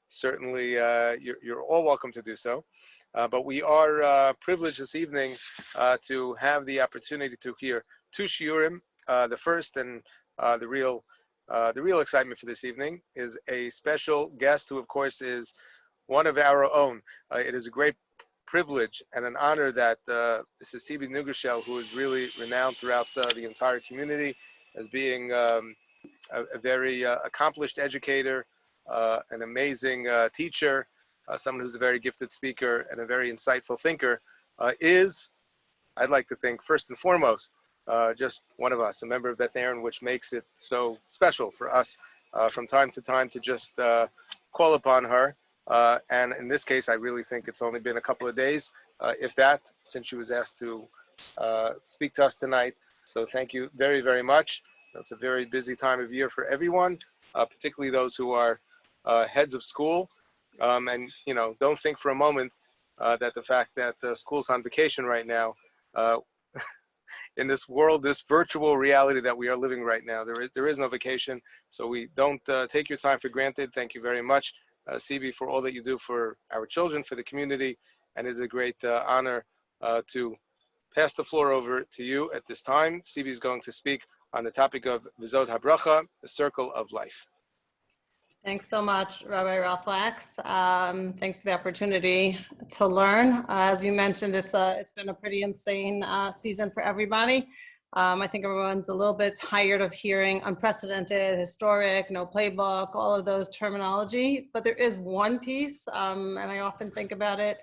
certainly you're all welcome to do so. But we are privileged this evening to have the opportunity to hear two shiurim. The first and the real excitement for this evening is a special guest who, of course, is one of our own. It is a great privilege and an honor that Mrs. Sibi Nugershel, who is really renowned throughout the entire community as being a very accomplished educator, an amazing teacher, someone who's a very gifted speaker and a very insightful thinker, is, I'd like to think, first and foremost, just one of us, a member of Beth Aaron, which makes it so special for us from time to time to just call upon her. And in this case, I really think it's only been a couple of days, if that, since she was asked to speak to us tonight. So thank you very, very much. It's a very busy time of year for everyone, particularly those who are heads of school. And, you know, don't think for a moment that the fact that school's on vacation right now, in this world, this virtual reality that we are living right now, there is no vacation. So we don't take your time for granted. Thank you very much, Sibi, for all that you do for our children, for the community. And it's a great honor to pass the floor over to you at this time. Sibi is going to speak on the topic of Vizot HaBracha, the circle of life. Thanks so much, Rabbi Rothwax. Thanks for the opportunity to learn. As you mentioned, it's been a pretty insane season for everybody. I think everyone's a little bit tired of hearing unprecedented, historic, no playbook, all of those terminology. But there is one piece, and I often think about it,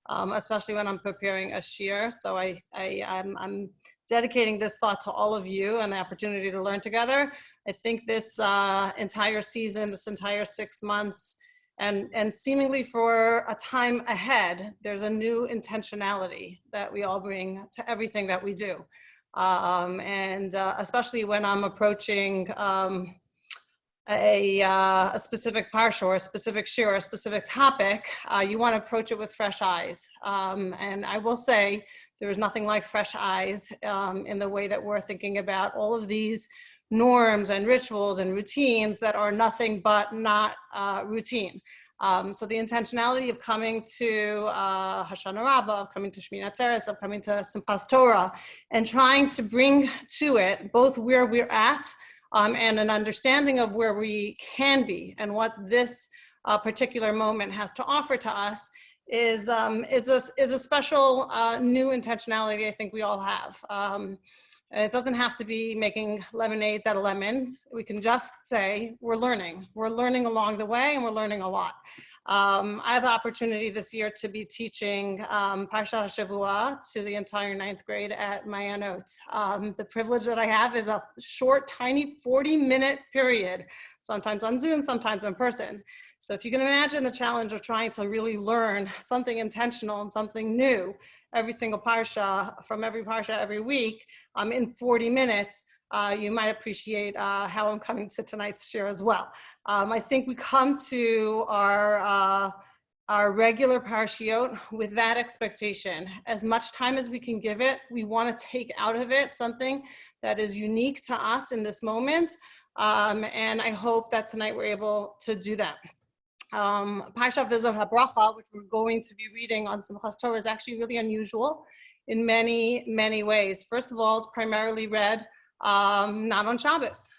especially when I'm preparing a shiur. So I'm dedicating this thought to all of you and the opportunity to learn together. I think this entire season, this entire 6 months, and seemingly for a time ahead, there's a new intentionality that we all bring to everything that we do. Especially when I'm approaching a specific parsha or a specific shiur or a specific topic, you want to approach it with fresh eyes. And I will say there is nothing like fresh eyes in the way that we're thinking about all of these norms and rituals and routines that are nothing but not routine. So the intentionality of coming to Hoshana Rabbah, of coming to Shmini Atzeres, of coming to Simchas Torah, and trying to bring to it both where we're at and an understanding of where we can be and what this particular moment has to offer to us is a special new intentionality I think we all have. And it doesn't have to be making lemonades out of lemons. We can just say we're learning. We're learning along the way, and we're learning a lot. I have the opportunity this year to be teaching Parshat Shavua to the entire 9th grade at Ma'ayan Oats. The privilege that I have is a short, tiny 40-minute period, sometimes on Zoom, sometimes in person. So if you can imagine the challenge of trying to really learn something intentional and something new every single parsha, from every parsha every week, in 40 minutes, you might appreciate how I'm coming to tonight's shiur as well. I think we come to our regular parshiot with that expectation. As much time as we can give it, we want to take out of it something that is unique to us in this moment. And I hope that tonight we're able to do that. Parshat Vizot HaBracha, which we're going to be reading on Simchas Torah, is actually really unusual in many, many ways. First of all, it's primarily read not on Shabbos.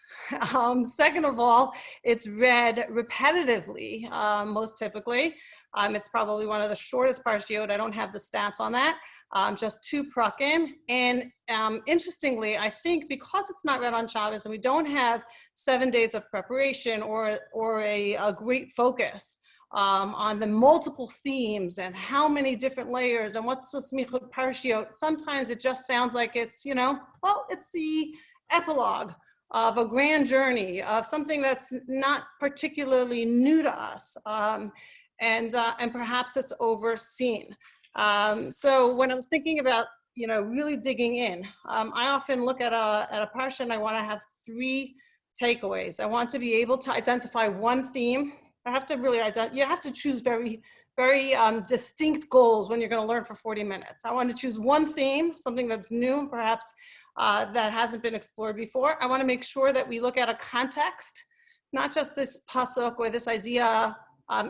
Second of all, it's read repetitively, most typically. It's probably one of the shortest parshiot. I don't have the stats on that. Just 2 prakim. And interestingly, I think because it's not read on Shabbos and we don't have 7 days of preparation or a great focus on the multiple themes and how many different layers and what's the smichut parshiot, sometimes it just sounds like it's, it's the epilogue of a grand journey of something that's not particularly new to us, and perhaps it's overseen. So when I was thinking about, really digging in, I often look at a parsha and I want to have 3 takeaways. I want to be able to identify one theme. I have to really you have to choose very, very distinct goals when you're going to learn for 40 minutes. I want to choose one theme, something that's new, perhaps that hasn't been explored before. I want to make sure that we look at a context, not just this pasuk or this idea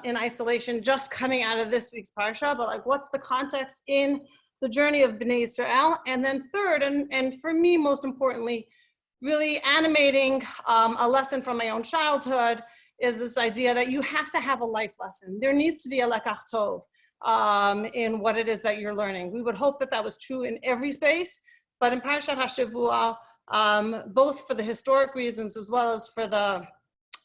in isolation, just coming out of this week's parsha, but like what's the context in the journey of Bnei Israel? And then third, and for me, most importantly, really animating a lesson from my own childhood is this idea that you have to have a life lesson. There needs to be a lekach tov in what it is that you're learning. We would hope that that was true in every space, but in Parshat HaShavua, both for the historic reasons as well as for the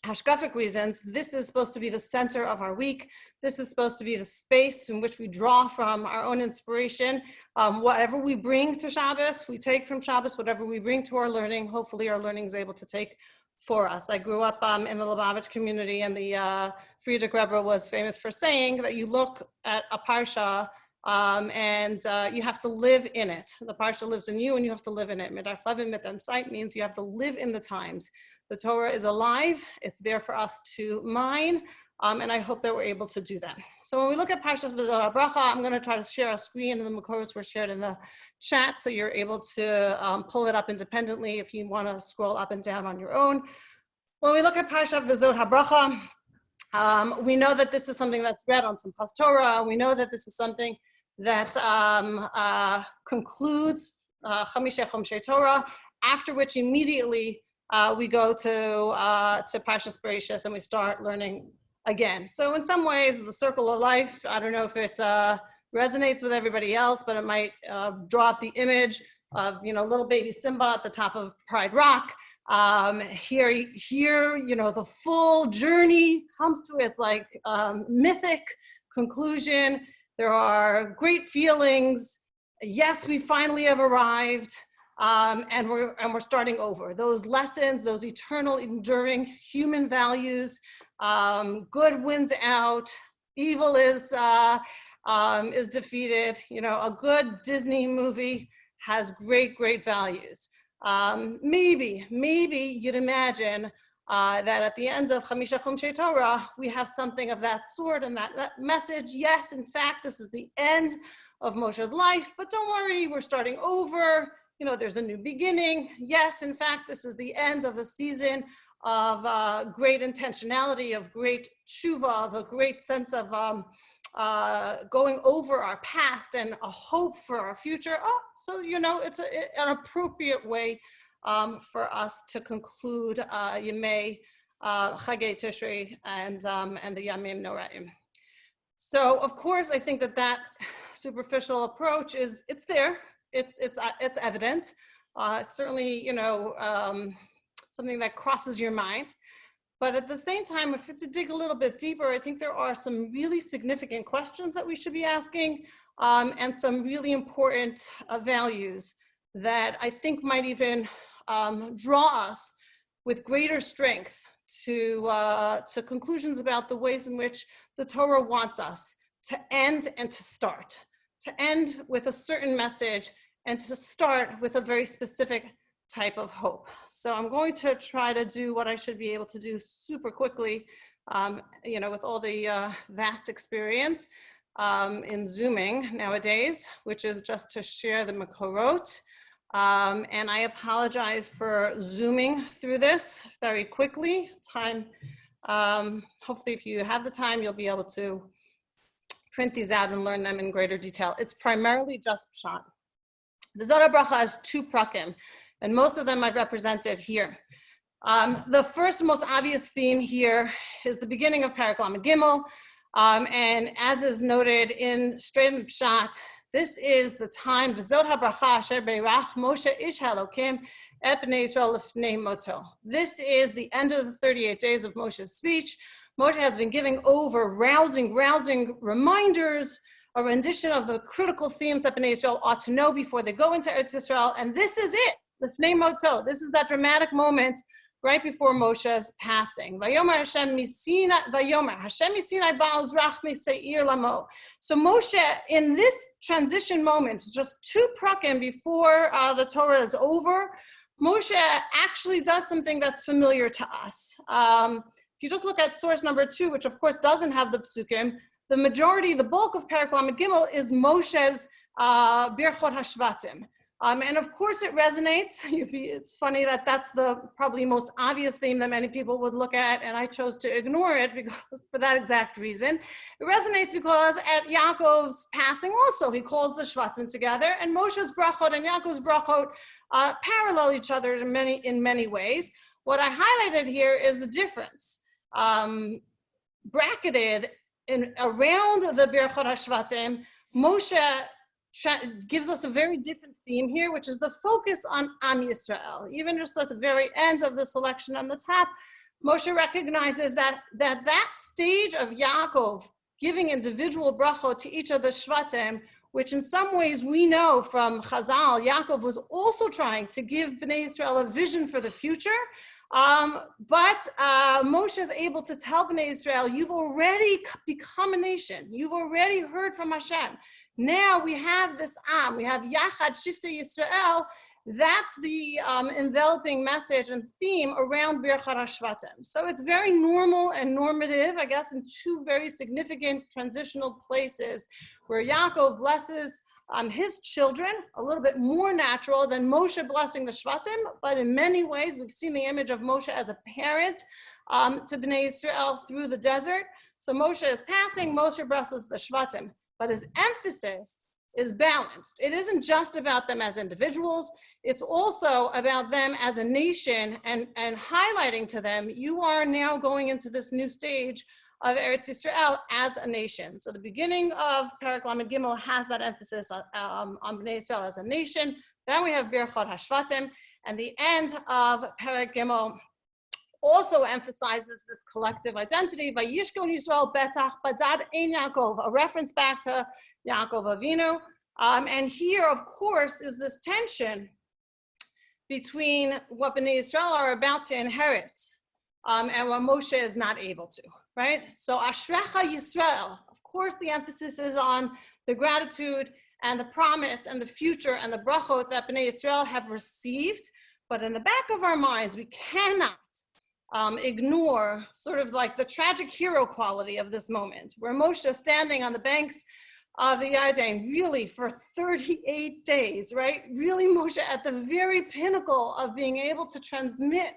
hashkafic reasons, this is supposed to be the center of our week. This is supposed to be the space in which we draw from our own inspiration. Whatever we bring to Shabbos, we take from Shabbos. Whatever we bring to our learning, hopefully our learning is able to take for us. I grew up in the Lubavitch community, and the Friedrich Rabbah was famous for saying that you look at a parsha and you have to live in it. The parsha lives in you, and you have to live in it. Mitarflavim mitam site means you have to live in the times. The Torah is alive. It's there for us to mine, and I hope that we're able to do that. So when we look at Parshas V'zor HaBracha, I'm going to try to share a screen, and the makoros were shared in the chat, so you're able to pull it up independently if you want to scroll up and down on your own. When we look at Parshas V'zor HaBracha, we know that this is something that's read on Simchas Torah. We know that this is something that concludes Chamisha Chomshei Torah, after which immediately we go to Parshas Bereshis and we start learning again. So in some ways, the circle of life, I don't know if it resonates with everybody else, but it might draw up the image of, little baby Simba at the top of Pride Rock. Here, the full journey comes to its like mythic conclusion. There are great feelings. Yes, we finally have arrived. And we're starting over. Those lessons, those eternal, enduring human values, good wins out, evil is defeated. A good Disney movie has great values. Maybe you'd imagine that at the end of Chamisha Chomshei Torah, we have something of that sort and that message. Yes, in fact, this is the end of Moshe's life, but don't worry, we're starting over. There's a new beginning. Yes, in fact, this is the end of a season of great intentionality, of great tshuva, of a great sense of going over our past and a hope for our future. So it's an appropriate way for us to conclude Yemei Chagei Tishrei and the Yamim Noraim. So, of course, I think that superficial approach it's there. It's evident. Certainly, something that crosses your mind. But at the same time, if to dig a little bit deeper, I think there are some really significant questions that we should be asking, and some really important values that I think might even draw us with greater strength to conclusions about the ways in which the Torah wants us to end and to start. To end with a certain message and to start with a very specific type of hope. So I'm going to try to do what I should be able to do super quickly, with all the vast experience in Zooming nowadays, which is just to share the makorot. And I apologize for Zooming through this very quickly. Hopefully if you have the time, you'll be able to print these out and learn them in greater detail. It's primarily just Pshat. The V'zor HaBracha has 2 prakim, and most of them I've represented here. The first most obvious theme here is the beginning of Parak Lamed Gimel, and as is noted in straight in Pshat, this is the time, V'zor HaBracha asher beirach Moshe ish Elokim et bnei Yisrael lifnei moto. This is the end of the 38 days of Moshe's speech. Moshe has been giving over rousing reminders, a rendition of the critical themes that Bnei Yisrael ought to know before they go into Eretz Yisrael, and this is it, Lifnei Moto. This is that dramatic moment right before Moshe's passing. Vayomer Hashem miSinai ba'al zrach miSeir lamo. So Moshe, in this transition moment, just 2 prakim before the Torah is over, Moshe actually does something that's familiar to us. If you just look at source number 2, which of course doesn't have the psukim, the bulk of Parak Lamed Gimel is Moshe's Birchot HaShvatim. And of course it resonates. It's funny that that's the probably most obvious theme that many people would look at, and I chose to ignore it because, for that exact reason. It resonates because at Yaakov's passing also, he calls the Shvatim together, and Moshe's brachot and Yaakov's brachot parallel each other in many ways. What I highlighted here is a difference. Bracketed around the Birchot HaShvatim, Moshe gives us a very different theme here, which is the focus on Am Yisrael. Even just at the very end of the selection on the top, Moshe recognizes that stage of Yaakov giving individual brachot to each of the Shvatim, which in some ways we know from Chazal, Yaakov was also trying to give Bnei Israel a vision for the future. But Moshe is able to tell Bnei Israel, you've already become a nation. You've already heard from Hashem. Now we have this Am, we have Yachad Shiftei Yisrael. That's the enveloping message and theme around Birchot HaShvatim. So it's very normal and normative, I guess, in two very significant transitional places where Yaakov blesses his children, a little bit more natural than Moshe blessing the Shvatim, but in many ways, we've seen the image of Moshe as a parent to Bnei Israel through the desert. So Moshe is passing, Moshe blesses the Shvatim, but his emphasis is balanced. It isn't just about them as individuals, it's also about them as a nation and highlighting to them, you are now going into this new stage of Eretz Yisrael as a nation. So the beginning of Perek Lamed Gimel has that emphasis on Bnei Yisrael as a nation. Then we have Birchot HaShvatim, and the end of Perek Gimel also emphasizes this collective identity. Vayishkon Yisrael betach badad ein Yaakov, a reference back to Yaakov Avinu. And here, of course, is this tension between what Bnei Yisrael are about to inherit and what Moshe is not able to. Right? So Ashrecha Yisrael, of course, the emphasis is on the gratitude and the promise and the future and the brachot that Bnei Yisrael have received. But in the back of our minds, we cannot ignore sort of like the tragic hero quality of this moment, where Moshe is standing on the banks of the Yarden, really for 38 days, right? Really Moshe at the very pinnacle of being able to transmit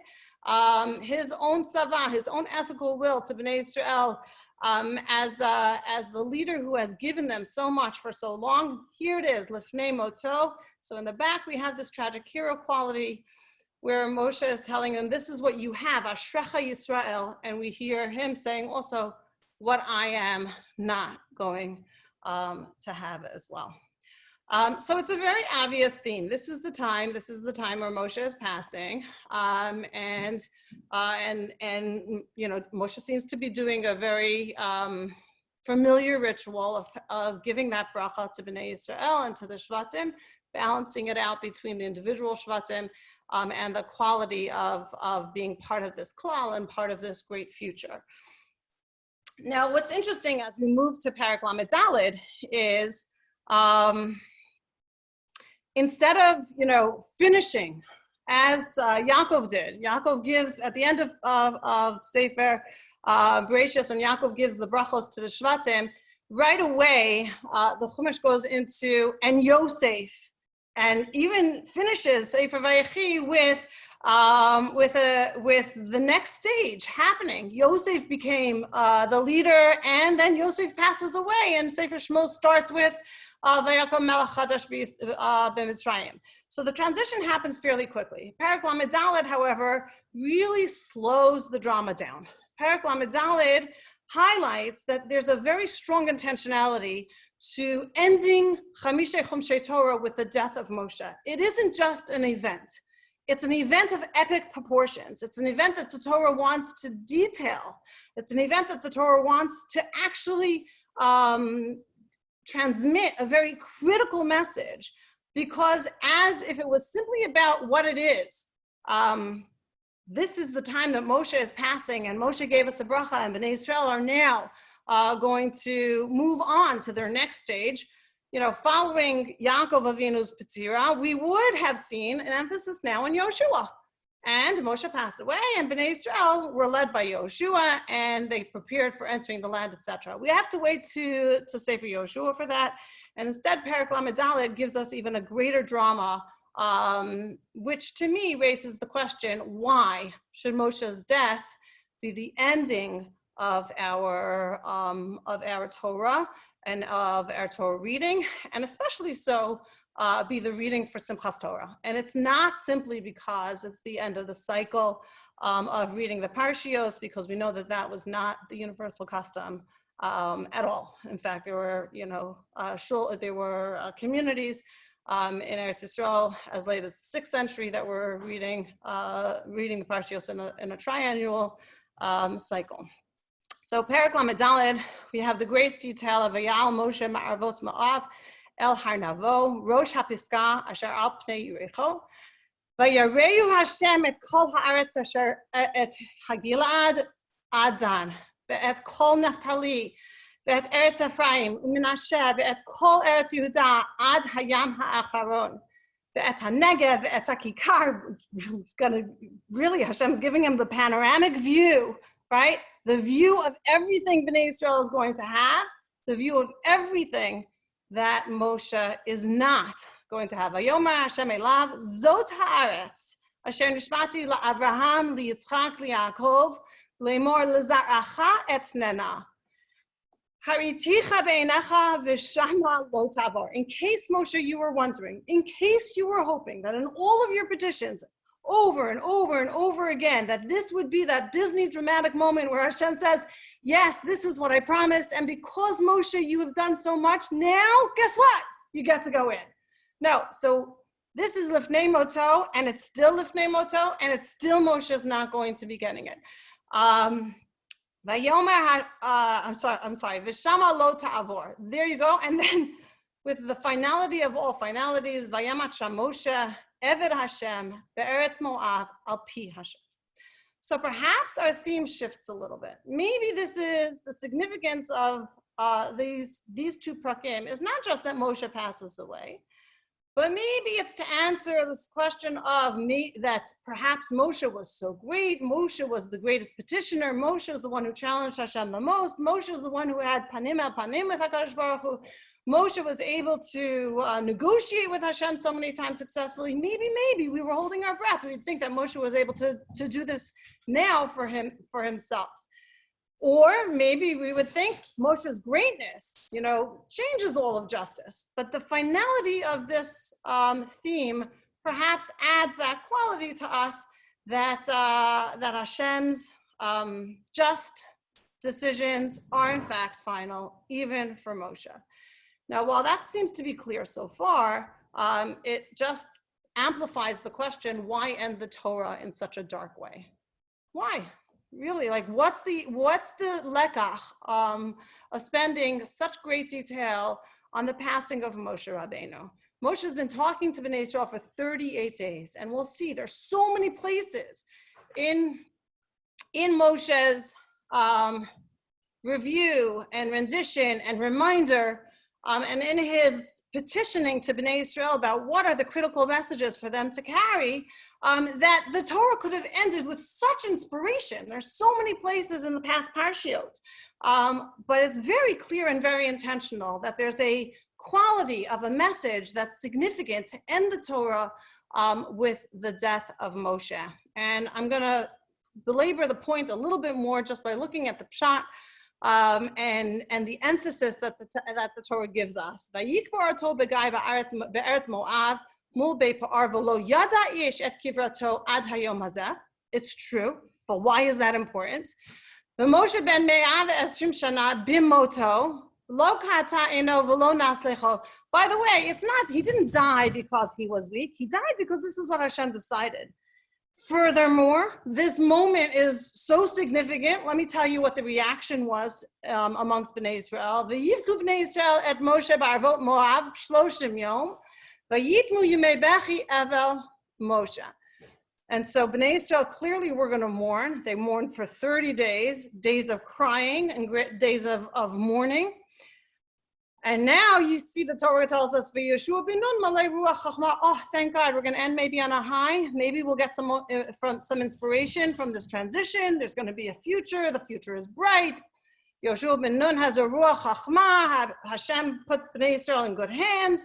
his own tzava, his own ethical will to Bnei Israel as the leader who has given them so much for so long. Here it is, Lifnei Moto. So in the back, we have this tragic hero quality where Moshe is telling them, this is what you have, Ashrecha Yisrael. And we hear him saying also what I am not going to have as well. So it's a very obvious theme. This is the time where Moshe is passing, and you know, Moshe seems to be doing a very familiar ritual of giving that bracha to Bnei Yisrael and to the Shvatim, balancing it out between the individual Shvatim and the quality of being part of this klal and part of this great future. Now, what's interesting as we move to Perek Lamed Daled is instead of, you know, finishing as Yaakov did, Yaakov gives at the end of Sefer Bereshis, when Yaakov gives the brachos to the Shvatim, right away the Chumash goes into and Yosef, and even finishes Sefer Vayechi with the next stage happening. Yosef became the leader, and then Yosef passes away, and Sefer Shmos starts with Vayakom Melech Chadash b'Mitzrayim. So the transition happens fairly quickly. Perek Lamed Daled, however, really slows the drama down. Perek Lamed Daled highlights that there's a very strong intentionality to ending Chamishe Chumshei Torah with the death of Moshe. It isn't just an event. It's an event of epic proportions. It's an event that the Torah wants to detail. It's an event that the Torah wants to actually transmit a very critical message, because as if it was simply about what it is, this is the time that Moshe is passing, and Moshe gave us a bracha, and Bnei Israel are now going to move on to their next stage. You know, following Yaakov Avinu's Petira, we would have seen an emphasis now in Yoshua. And Moshe passed away, and Bnei Israel were led by Yoshua, and they prepared for entering the land, etc. We have to wait to Sefer Yoshua for that. And instead, Perek Lamed Daled gives us even a greater drama, which to me raises the question, why should Moshe's death be the ending of our Torah and of our Torah reading, and especially so be the reading for Simchas Torah. And it's not simply because it's the end of the cycle of reading the Parshios, because we know that that was not the universal custom at all. In fact, there were, communities in Eretz Yisrael as late as the 6th century that were reading the Parshios in a triannual cycle. So Perek Lamed Daled, we have the great detail of Vayal Moshe Ma'arvos Ma'av El Har Navo, Rosh HaPiska, Asher Al Pnei Yericho, Vayareu Hashem et Kol Haaretz Asher et Hagilad Adan, Ve'et Kol Naphtali, Ve'et Eretz Ephraim, U'Menashe, Ve'et Kol Eretz Yehuda Ad Hayam Ha'acharon, Ve'et HaNegev, Ve'et HaKikar. It's gonna really, Hashem's giving him the panoramic view, right? The view of everything Bnei Israel is going to have, the view of everything that Moshe is not going to have. Vayomer Hashem elav zot haaretz asher nishmati la'Avraham liYitzchak liYaakov le'mor lezaracha etnena hariticha be'einecha v'shama lo tavor. In case, Moshe, you were wondering, in case you were hoping that in all of your petitions, over and over and over again, that this would be that Disney dramatic moment where Hashem says, yes, this is what I promised, and because, Moshe, you have done so much, now, guess what? You get to go in. No, so this is Lifnei Moto, and it's still Lifnei Moto, and it's still Moshe's not going to be getting it. I'm sorry, V'shama lo ta'avor. There you go, and then with the finality of all finalities, Vayamat Sham Moshe, Eved Hashem, Be'eretz Moav, Al Pi Hashem. So perhaps our theme shifts a little bit. Maybe this is the significance of these two prakim is not just that Moshe passes away, but maybe it's to answer this question of me, that perhaps Moshe was so great, Moshe was the greatest petitioner, Moshe was the one who challenged Hashem the most, Moshe was the one who had panim el panim with HaKadosh Baruch Hu, Moshe was able to negotiate with Hashem so many times successfully. Maybe we were holding our breath. We'd think that Moshe was able to do this now for himself. Or maybe we would think Moshe's greatness, changes all of justice. But the finality of this theme perhaps adds that quality to us that Hashem's just decisions are in fact final, even for Moshe. Now, while that seems to be clear so far, it just amplifies the question, why end the Torah in such a dark way? Why? Really, what's the lekach of spending such great detail on the passing of Moshe Rabbeinu? Moshe has been talking to Bnei Israel for 38 days, and we'll see there's so many places in Moshe's review and rendition and reminder, and in his petitioning to Bnei Israel about what are the critical messages for them to carry, that the Torah could have ended with such inspiration. There's so many places in the past Parshiot, but it's very clear and very intentional that there's a quality of a message that's significant to end the Torah with the death of Moshe. And I'm going to belabor the point a little bit more just by looking at the pshat and the emphasis that the Torah gives us. Vayikbar Torah begai be'eretz Moav mul be'pa'ar v'lo yada ish et kivrato ad hayom hazeh. It's true, but why is that important? V'Moshe ben me'av esrim shana bimoto lo kata eno v'lo naslecho. By the way, it's not, he didn't die because he was weak. He died because this is what Hashem decided. Furthermore, this moment is so significant. Let me tell you what the reaction was amongst Bnei Israel. V'yivku Bnei Israel et Moshe ba'arvot Moav shloshim yom, v'yitmu yimei bechi evel Moshe. And so Bnei Israel clearly were going to mourn. They mourned for 30 days, days of crying and days of mourning. And now you see the Torah tells us, "V'Yeshua bin Nun malei ruach chachma." Oh, thank God, we're going to end maybe on a high. Maybe we'll get some inspiration from this transition. There's going to be a future. The future is bright. Yeshua ben Nun has a ruach chachma. Hashem put Bnei Israel in good hands.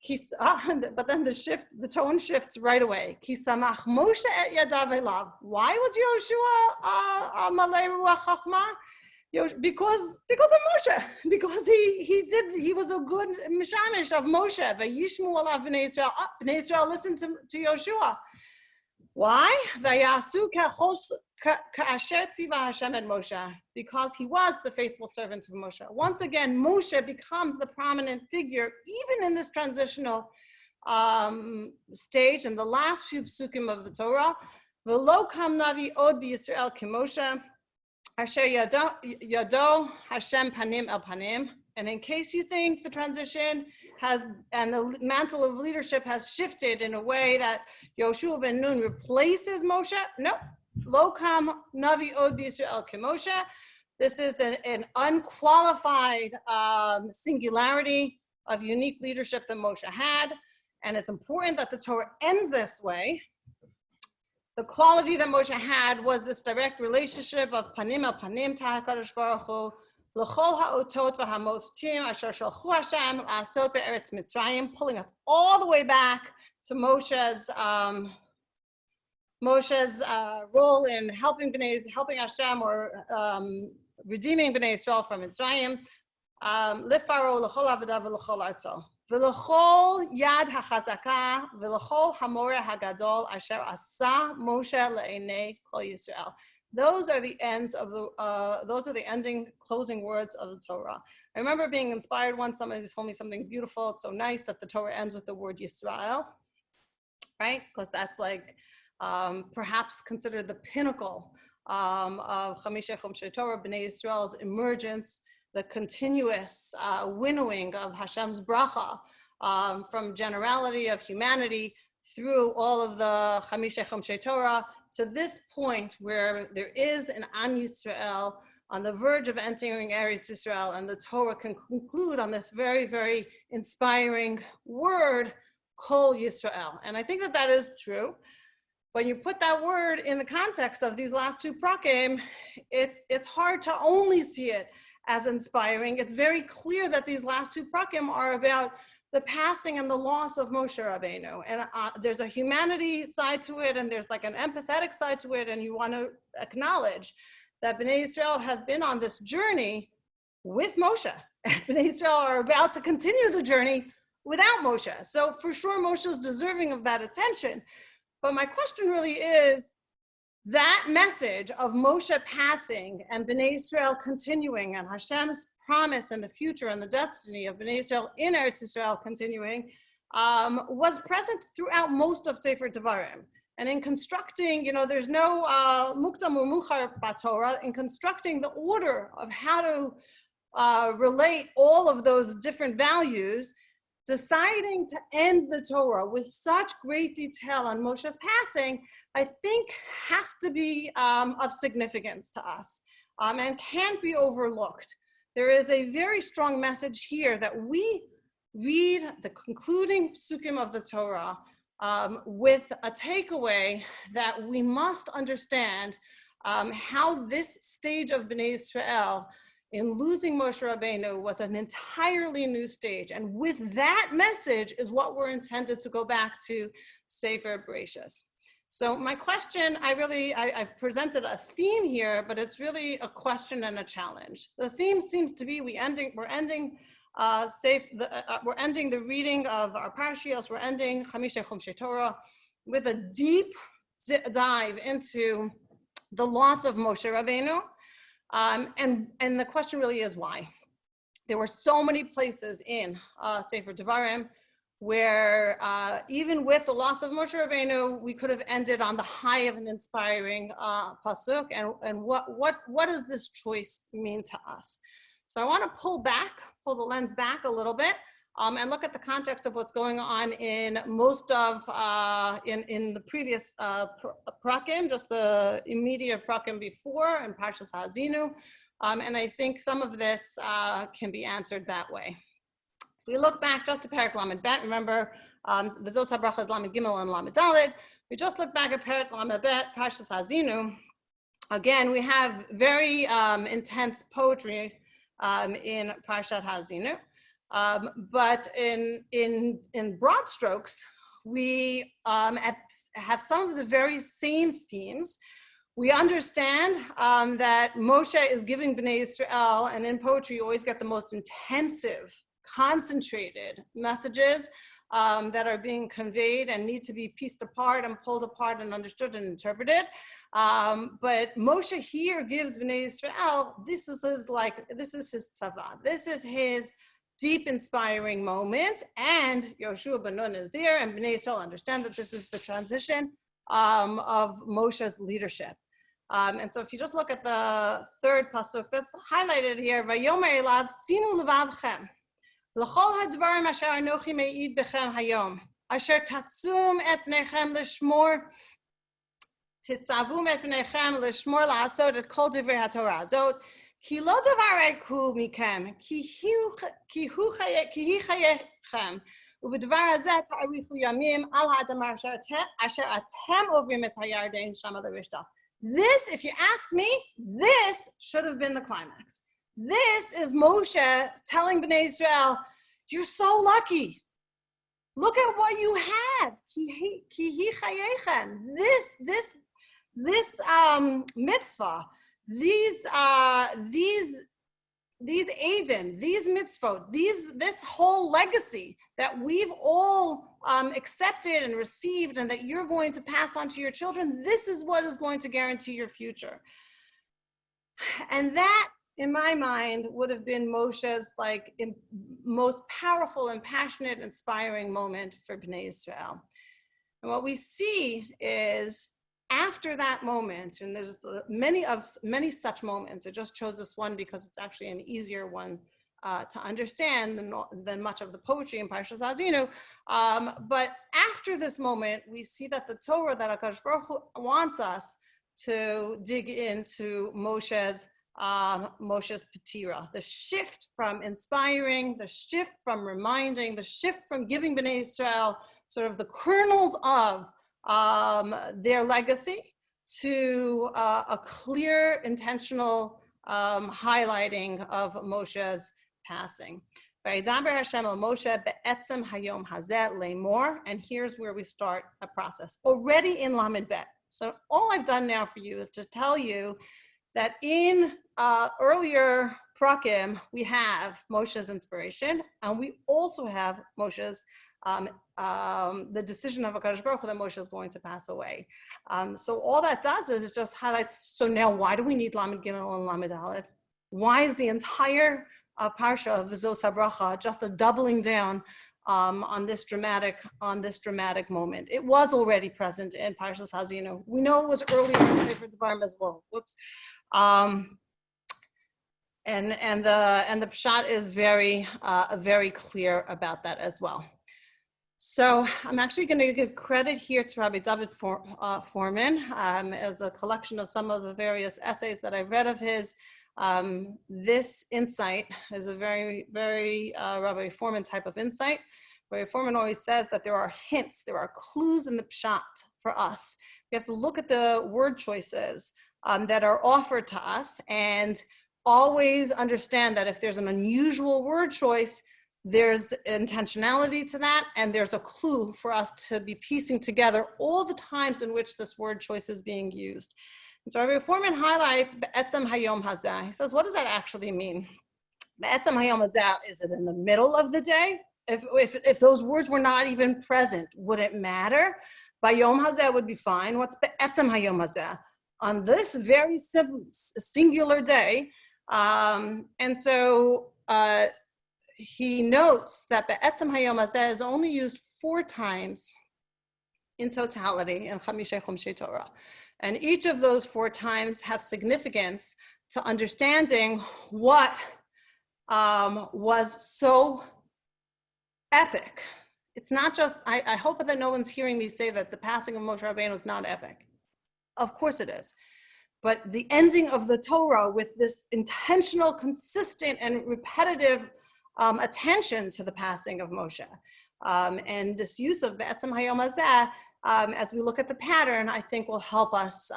But then the tone shifts right away. Ki samach Moshe et yadav elav. Why was Yoshua malei ruach chachma? Because of Moshe, because he was a good mishamish of Moshe. Vayishmu alav bnei Israel. Bnei Israel listened to Yoshua. Why? Vayasu ka'asher tziva Hashem et Moshe. Because he was the faithful servant of Moshe. Once again, Moshe becomes the prominent figure, even in this transitional stage, in the last few psukim of the Torah. V'lo kam navi od b'Yisrael k'Moshe. Asher yado Hashem panim el panim. And in case you think the transition and the mantle of leadership has shifted in a way that Yoshua ben Nun replaces Moshe, no. Lo kam navi od b'Yisrael k'Moshe. This is an unqualified singularity of unique leadership that Moshe had. And it's important that the Torah ends this way. The quality that Moshe had was this direct relationship of panim el panim ta'akadosh baruch hu l'chol ha'otot v'hamoftim asher shalchu Hashem la'asot be'eretz Mitzrayim, pulling us all the way back to Moshe's role in helping Hashem or redeeming Bnei Israel from Mitzrayim. Lifaro l'chol avodah v'l'chol arto. V'l'chol yad hachazaka v'l'chol hamoreh hagadol asher asa Moshe le'enei kol Yisrael. Those are the ending closing words of the Torah. I remember being inspired once. Somebody told me something beautiful. It's so nice that the Torah ends with the word Yisrael, right? Because that's like perhaps considered the pinnacle of Chamisha Chomshei Torah, Bnei Israel's emergence, the continuous winnowing of Hashem's bracha from generality of humanity through all of the Chamisha Chomshei Torah to this point where there is an Am Yisrael on the verge of entering Eretz Yisrael, and the Torah can conclude on this very, very inspiring word, Kol Yisrael. And I think that is true. When you put that word in the context of these last two prakim, it's hard to only see it as inspiring. It's very clear that these last two prakim are about the passing and the loss of Moshe Rabbeinu. And there's a humanity side to it, and there's like an empathetic side to it, and you want to acknowledge that Bnei Israel have been on this journey with Moshe. Bnei Israel are about to continue the journey without Moshe. So for sure, Moshe is deserving of that attention. But my question really is, that message of Moshe passing and Bnei Israel continuing, and Hashem's promise and the future and the destiny of Bnei Israel in Eretz Israel continuing, was present throughout most of Sefer Devarim. And in constructing, there's no mukdam or muchar b'Torah, in constructing the order of how to relate all of those different values, deciding to end the Torah with such great detail on Moshe's passing, I think has to be of significance to us and can't be overlooked. There is a very strong message here that we read the concluding psukim of the Torah with a takeaway that we must understand how this stage of Bnei Israel in losing Moshe Rabbeinu was an entirely new stage. And with that message is what we're intended to go back to Sefer Bereshis. So my question, I've presented a theme here, but it's really a question and a challenge. The theme seems to be we're ending the reading of our parashiyos. We're ending Chamisha Chomshei Torah with a deep dive into the loss of Moshe Rabbeinu. And the question really is why. There were so many places in Sefer Devarim where even with the loss of Moshe Rabbeinu, we could have ended on the high of an inspiring pasuk. And what does this choice mean to us? So I want to pull the lens back a little bit and look at the context of what's going on in most of, in the previous prakim, just the immediate prakim before, and Parshas Ha'azinu. And I think some of this can be answered that way. If we look back just to Perek Lamed Bet, remember, V'zos HaBracha is Lamed Gimel and Lamed Daled. We just look back at Perek Lamed Bet, Parshas Hazinu. Again, we have very intense poetry in Parshat Hazinu. But in broad strokes, we have some of the very same themes. We understand that Moshe is giving Bnei Israel, and in poetry you always get the most intensive, concentrated messages that are being conveyed and need to be pieced apart and pulled apart and understood and interpreted. But Moshe here gives Bnei Israel, this is his tzava, this is his deep inspiring moment, and Yoshua ben Nun is there, and Bnei Israel understand that this is the transition of Moshe's leadership. And so if you just look at the third pasuk that's highlighted here, Vayomer elav simu levavchem l'chol hadvarim asher anochi me'id bechem hayom asher tatzum et pneichem l'shmor titzavum et pneichem l'shmor la'asot et kol divrei haTorah azot ki lo davar eku mikem ki hi chayechem ובדבר הזה תאריכו ימים על האדמה אשר אתם עוברים את הירדן שמה לרשתה. This, if you ask me, this should have been the climax. This is Moshe telling Bnei Israel, you're so lucky. Look at what you have. This mitzvah, these Eidim, these mitzvot, this whole legacy that we've all accepted and received and that you're going to pass on to your children, this is what is going to guarantee your future. And that, in my mind, would have been Moshe's most powerful and passionate, inspiring moment for Bnei Israel. And what we see is, after that moment, and there's many such moments, I just chose this one because it's actually an easier one to understand than much of the poetry in Parshas Hazinu. But after this moment, we see that the Torah, that HaKadosh Baruch Hu wants us to dig into Moshe's Petira, the shift from inspiring, the shift from reminding, the shift from giving Bnei Israel sort of the kernels of their legacy to a clear, intentional highlighting of Moshe's passing. And here's where we start a process, already in Lamed Bet. So all I've done now for you is to tell you that in earlier prakim, we have Moshe's inspiration, and we also have Moshe's the decision of HaKadosh Baruch Hu that Moshe is going to pass away. So all that does is it just highlights, so now why do we need Lamed Gimel and Lamed Daled? Why is the entire parsha of V'zos HaBracha just a doubling down on this dramatic moment? It was already present in Parshas Hazinu. We know it was earlier in Sefer Devarim as well. Whoops. And the pshat is very clear about that as well. So I'm actually going to give credit here to Rabbi David Foreman as a collection of some of the various essays that I've read of his. This insight is a very Rabbi Foreman type of insight. Rabbi Foreman always says that there are hints, there are clues in the pshat for us. We have to look at the word choices that are offered to us and always understand that if there's an unusual word choice, there's intentionality to that, and there's a clue for us to be piecing together all the times in which this word choice is being used. And so Rabbi Foreman highlights Be'etzem Hayom Hazeh. He says, what does that actually mean? Be'etzem Hayom Hazeh, is it in the middle of the day? If those words were not even present, would it matter? Bayom Hazeh would be fine. What's Be'etzem Hayom Hazeh? On this very singular day. And so he notes that Be'etzem Hayom Hazeh is only used 4 times in totality in Chamishei Chumshei Torah. And each of those 4 times have significance to understanding what was so epic. It's not just, I hope that no one's hearing me say that the passing of Moshe Rabbeinu is not epic. Of course it is. But the ending of the Torah with this intentional, consistent, and repetitive attention to the passing of Moshe. And this use of Be'etzem Hayom Hazeh, as we look at the pattern, I think will help us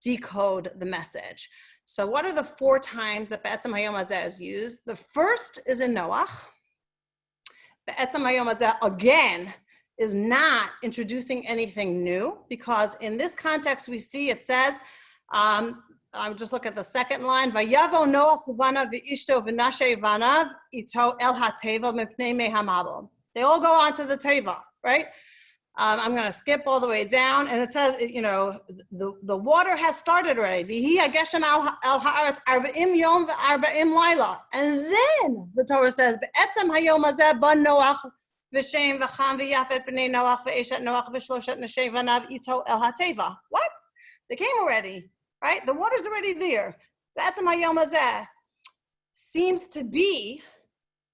decode the message. So what are the 4 times that Be'etzem Hayom Hazeh is used? The first is in Noach. Be'etzem Hayom Hazeh, again, is not introducing anything new, because in this context we see it says, I'll just look at the second line, Vayavo Noach v'vanav v'ishto v'nashei vanav ito el ha-teva mipnei mei hamabel. They all go on to the teva, right? I'm going to skip all the way down, and it says, you know, the water has started already. V'hi hageshem el haaretz arba'im yom v'arba'im laila. And then the Torah says, Be'etzem hayom hazeh ba Noach v'shem v'cham v'yafet b'nei Noach v'eshet Noach v'shloshet nashei vanav ito el ha-teva. What? They came already, right? The water's already there. Be'etzem hayom hazeh seems to be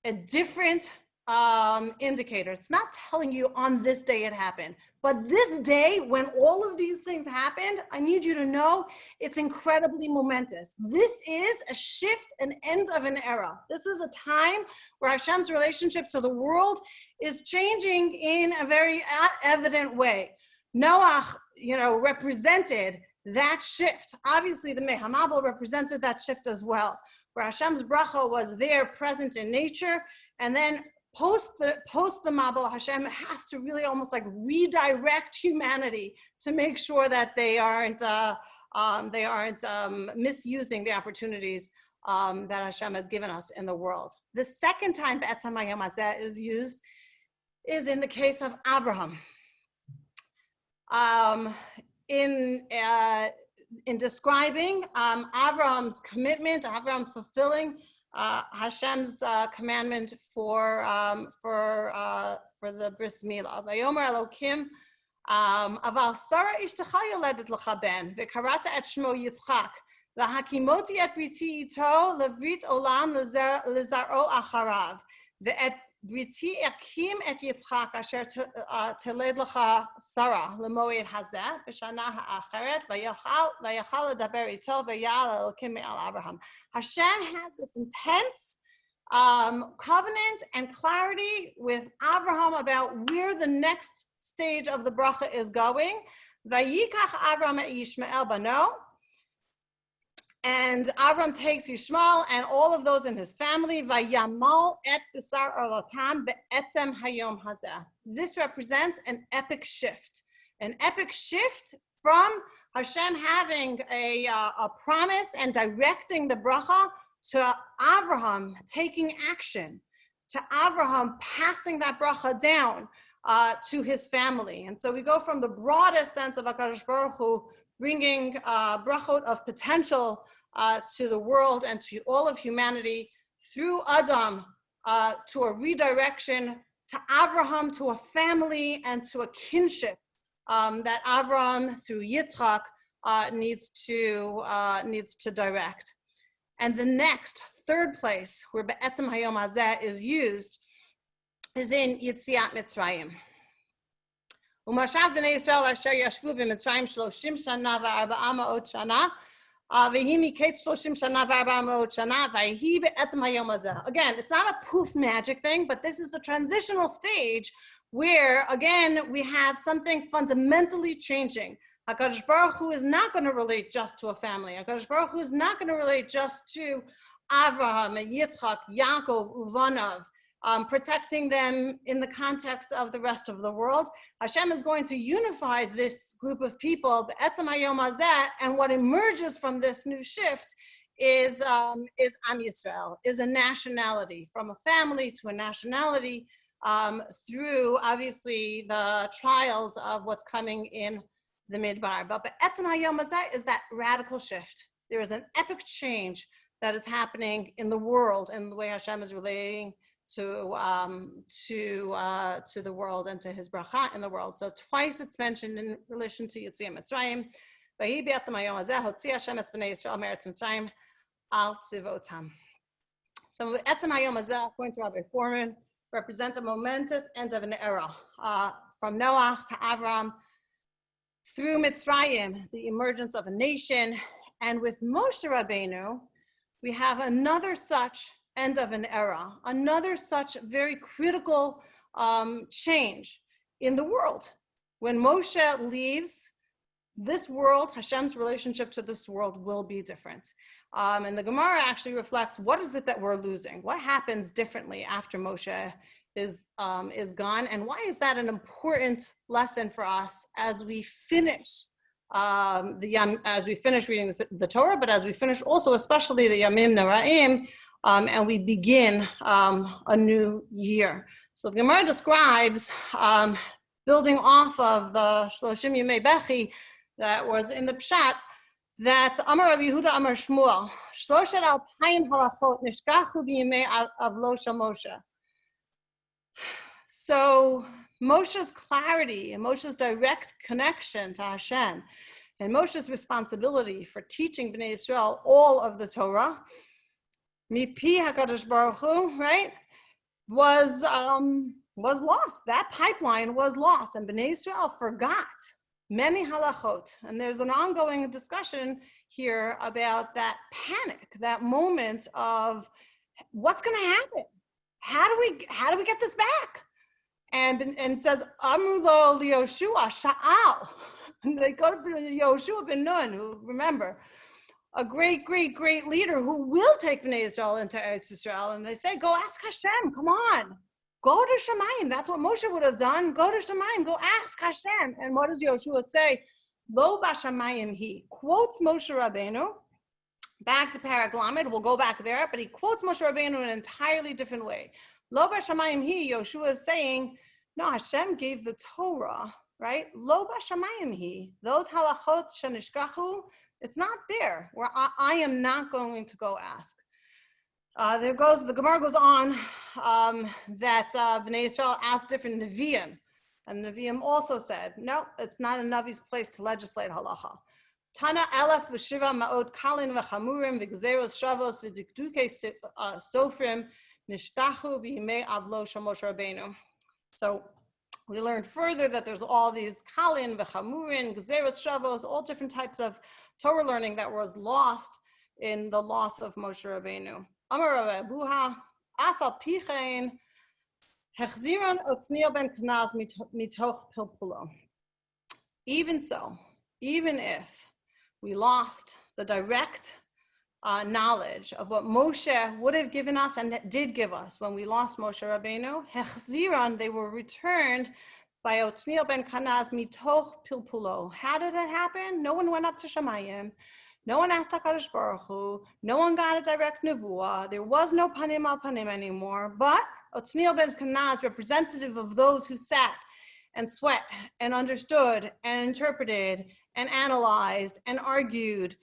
a different indicator. It's not telling you on this day it happened, but this day when all of these things happened, I need you to know it's incredibly momentous. This is a shift, an end of an era. This is a time where Hashem's relationship to the world is changing in a very evident way. Noach, you know, represented that shift. Obviously the Mei Hamabel represented that shift as well, where Hashem's bracha was there present in nature, and then post the Mabel, Hashem has to really almost like redirect humanity to make sure that they aren't misusing the opportunities that Hashem has given us in the world. The second time Be'etzem Hayom Hazeh is used is in the case of Abraham. In describing Abraham's commitment, Abraham fulfilling Hashem's commandment for the bris milah. Vayomer Elokim, aval Sarah ishtecha yoledet lecha ben, v'karata et shmo Yitzchak, v'hakimoti et briti ito levrit olam lezaro acharav, ve'et briti akim et Yitzchak asher teled lecha Sarah lemoed hazeh b'shana ha'acheret v'yachal ledaber ito v'yal Elokim me'al Abraham. Hashem has this intense covenant and clarity with Abraham about where the next stage of the bracha is going. Vayikach Abraham et Yishmael bano. And Avram takes Yishmael and all of those in his family. Vayamal et b'sar olatam be'etzem hayom hazeh. This represents an epic shift from Hashem having a promise and directing the bracha to Avraham taking action, to Avraham passing that bracha down to his family. And so we go from the broadest sense of HaKadosh Baruch Hu bringing brachot of potential to the world and to all of humanity through Adam to a redirection, to Avraham, to a family and to a kinship that Avraham through Yitzchak needs to direct. And the next, third place where Be'etzem Hayom Hazeh is used is in Yetziat Mitzrayim. Umashav b'nei Yisrael asher yashvu b'Mitzrayim 30 shana v'arba'a ma'ot shana v'hi miketz 30 shana v'arba'a ma'ot shana v'hi be'etzem hayom hazeh. Again, it's not a poof magic thing, but this is a transitional stage where, again, we have something fundamentally changing. HaKadosh Baruch Hu is not going to relate just to a family. HaKadosh Baruch Hu is not going to relate just to Avraham and Yitzchak, Yaakov, Uvanav, protecting them in the context of the rest of the world. Hashem is going to unify this group of people, Be'etzem Hayom Hazeh, and what emerges from this new shift is Am Yisrael, is a nationality, from a family to a nationality, through obviously the trials of what's coming in the Midbar. But Be'etzem Hayom Hazeh is that radical shift. There is an epic change that is happening in the world and the way Hashem is relating to the world and to his bracha in the world. So twice it's mentioned in relation to Yetziat Mitzrayim. V'hi be'etzem hayom hazeh hotzi Hashem et bnei Yisrael me'eretz Mitzrayim al tzivotam. So be'etzem hayom hazeh, according to Rabbi Foreman, represent a momentous end of an era. From Noach to Avram, through Mitzrayim, the emergence of a nation, and with Moshe Rabbeinu, we have another such end of an era, another such very critical change in the world. When Moshe leaves, this world, Hashem's relationship to this world will be different. And the Gemara actually reflects, what is it that we're losing? What happens differently after Moshe is gone? And why is that an important lesson for us as we finish as we finish reading the Torah, but as we finish also, especially the Yamim Noraim, and we begin a new year. So the Gemara describes, building off of the Shloshim Yemei Bechi that was in the Pshat, that Amar Rabbi Yehuda Amar Shmuel, Shloshet Alpayim Halachot Nishkachu B'Yemei Avlo Shel Moshe. So Moshe's clarity and Moshe's direct connection to Hashem and Moshe's responsibility for teaching Bnei Yisrael all of the Torah, Mipi HaKadosh Baruch Hu, right, was lost. That pipeline was lost, and Bnei Yisrael forgot many halachot. And there's an ongoing discussion here about that panic, that moment of what's going to happen. How do we get this back? And it says Amru lo liYoshua Sha'al. And they go to Yoshua ben Nun, who, remember, a great leader who will take Bnei Yisrael into Eretz Yisrael. And they say, go ask Hashem, come on. Go to Shemayim. That's what Moshe would have done. Go to Shemayim. Go ask Hashem. And what does Yoshua say? Lo b'Shamayim he. Quotes Moshe Rabbeinu. Back to Parak Lamed. We'll go back there. But he quotes Moshe Rabbeinu in an entirely different way. Lo b'Shamayim he. Yoshua is saying, no, Hashem gave the Torah, right? Lo b'Shamayim he. Those halachot shenishkachu, it's not there. Where I am not going to go ask. The Gemara goes on that Bnei Yisrael asked different Nevi'im, and Nevi'im also said, no, it's not a Navi's place to legislate halacha. Tana elef v'shiva ma'od kalin v'chamurim v'gzeros shavos v'dikduke sofrim nishtachu b'yimei avlo shel Moshe Rabbeinu. So we learned further that there's all these kalin v'chamurim, gzeros shavos, all different types of Torah learning that was lost in the loss of Moshe Rabbeinu. Amar Rav Buha, Afal Pichein, Hechziron Otniel ben Kanaz mitoch pilpulo. Even so, even if we lost the direct knowledge of what Moshe would have given us and did give us when we lost Moshe Rabbeinu, Hechziron, they were returned by Otniel ben Kanaz mitoch pilpulo. How did that happen? No one went up to Shemayim. No one asked HaKadosh Baruch Hu. No one got a direct nevuah. There was no panim al panim anymore. But Otniel ben Kanaz, representative of those who sat and sweat and understood and interpreted and analyzed and argued,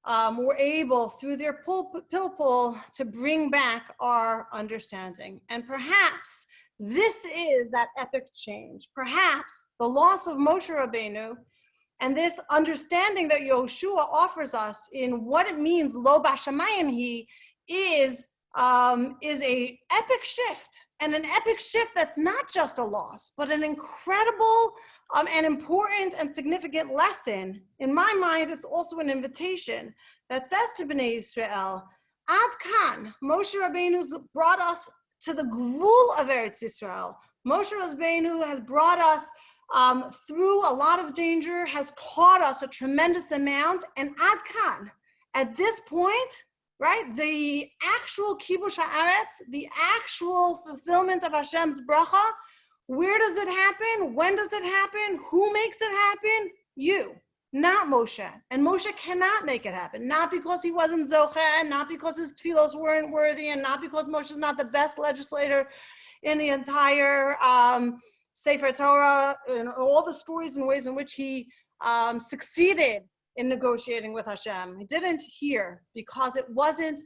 were able, through their pilpul, to bring back our understanding. And perhaps this is that epic change. Perhaps the loss of Moshe Rabbeinu and this understanding that Yoshua offers us in what it means, lo b'Shamayim he, is a epic shift, and an epic shift that's not just a loss, but an incredible and important and significant lesson. In my mind, it's also an invitation that says to Bnei Yisrael, Ad Kan, Moshe Rabbeinu brought us to the gvul of Eretz Yisrael. Moshe Rabbeinu has brought us through a lot of danger, has taught us a tremendous amount, and Ad Kan, at this point, right, the actual kibush haaretz, the actual fulfillment of Hashem's bracha, where does it happen? When does it happen? Who makes it happen? You, not Moshe. And Moshe cannot make it happen, not because he wasn't zocheh, not because his tefillos weren't worthy, and not because Moshe's not the best legislator in the entire Sefer Torah, and all the stories and ways in which he succeeded in negotiating with Hashem. He didn't here because it wouldn't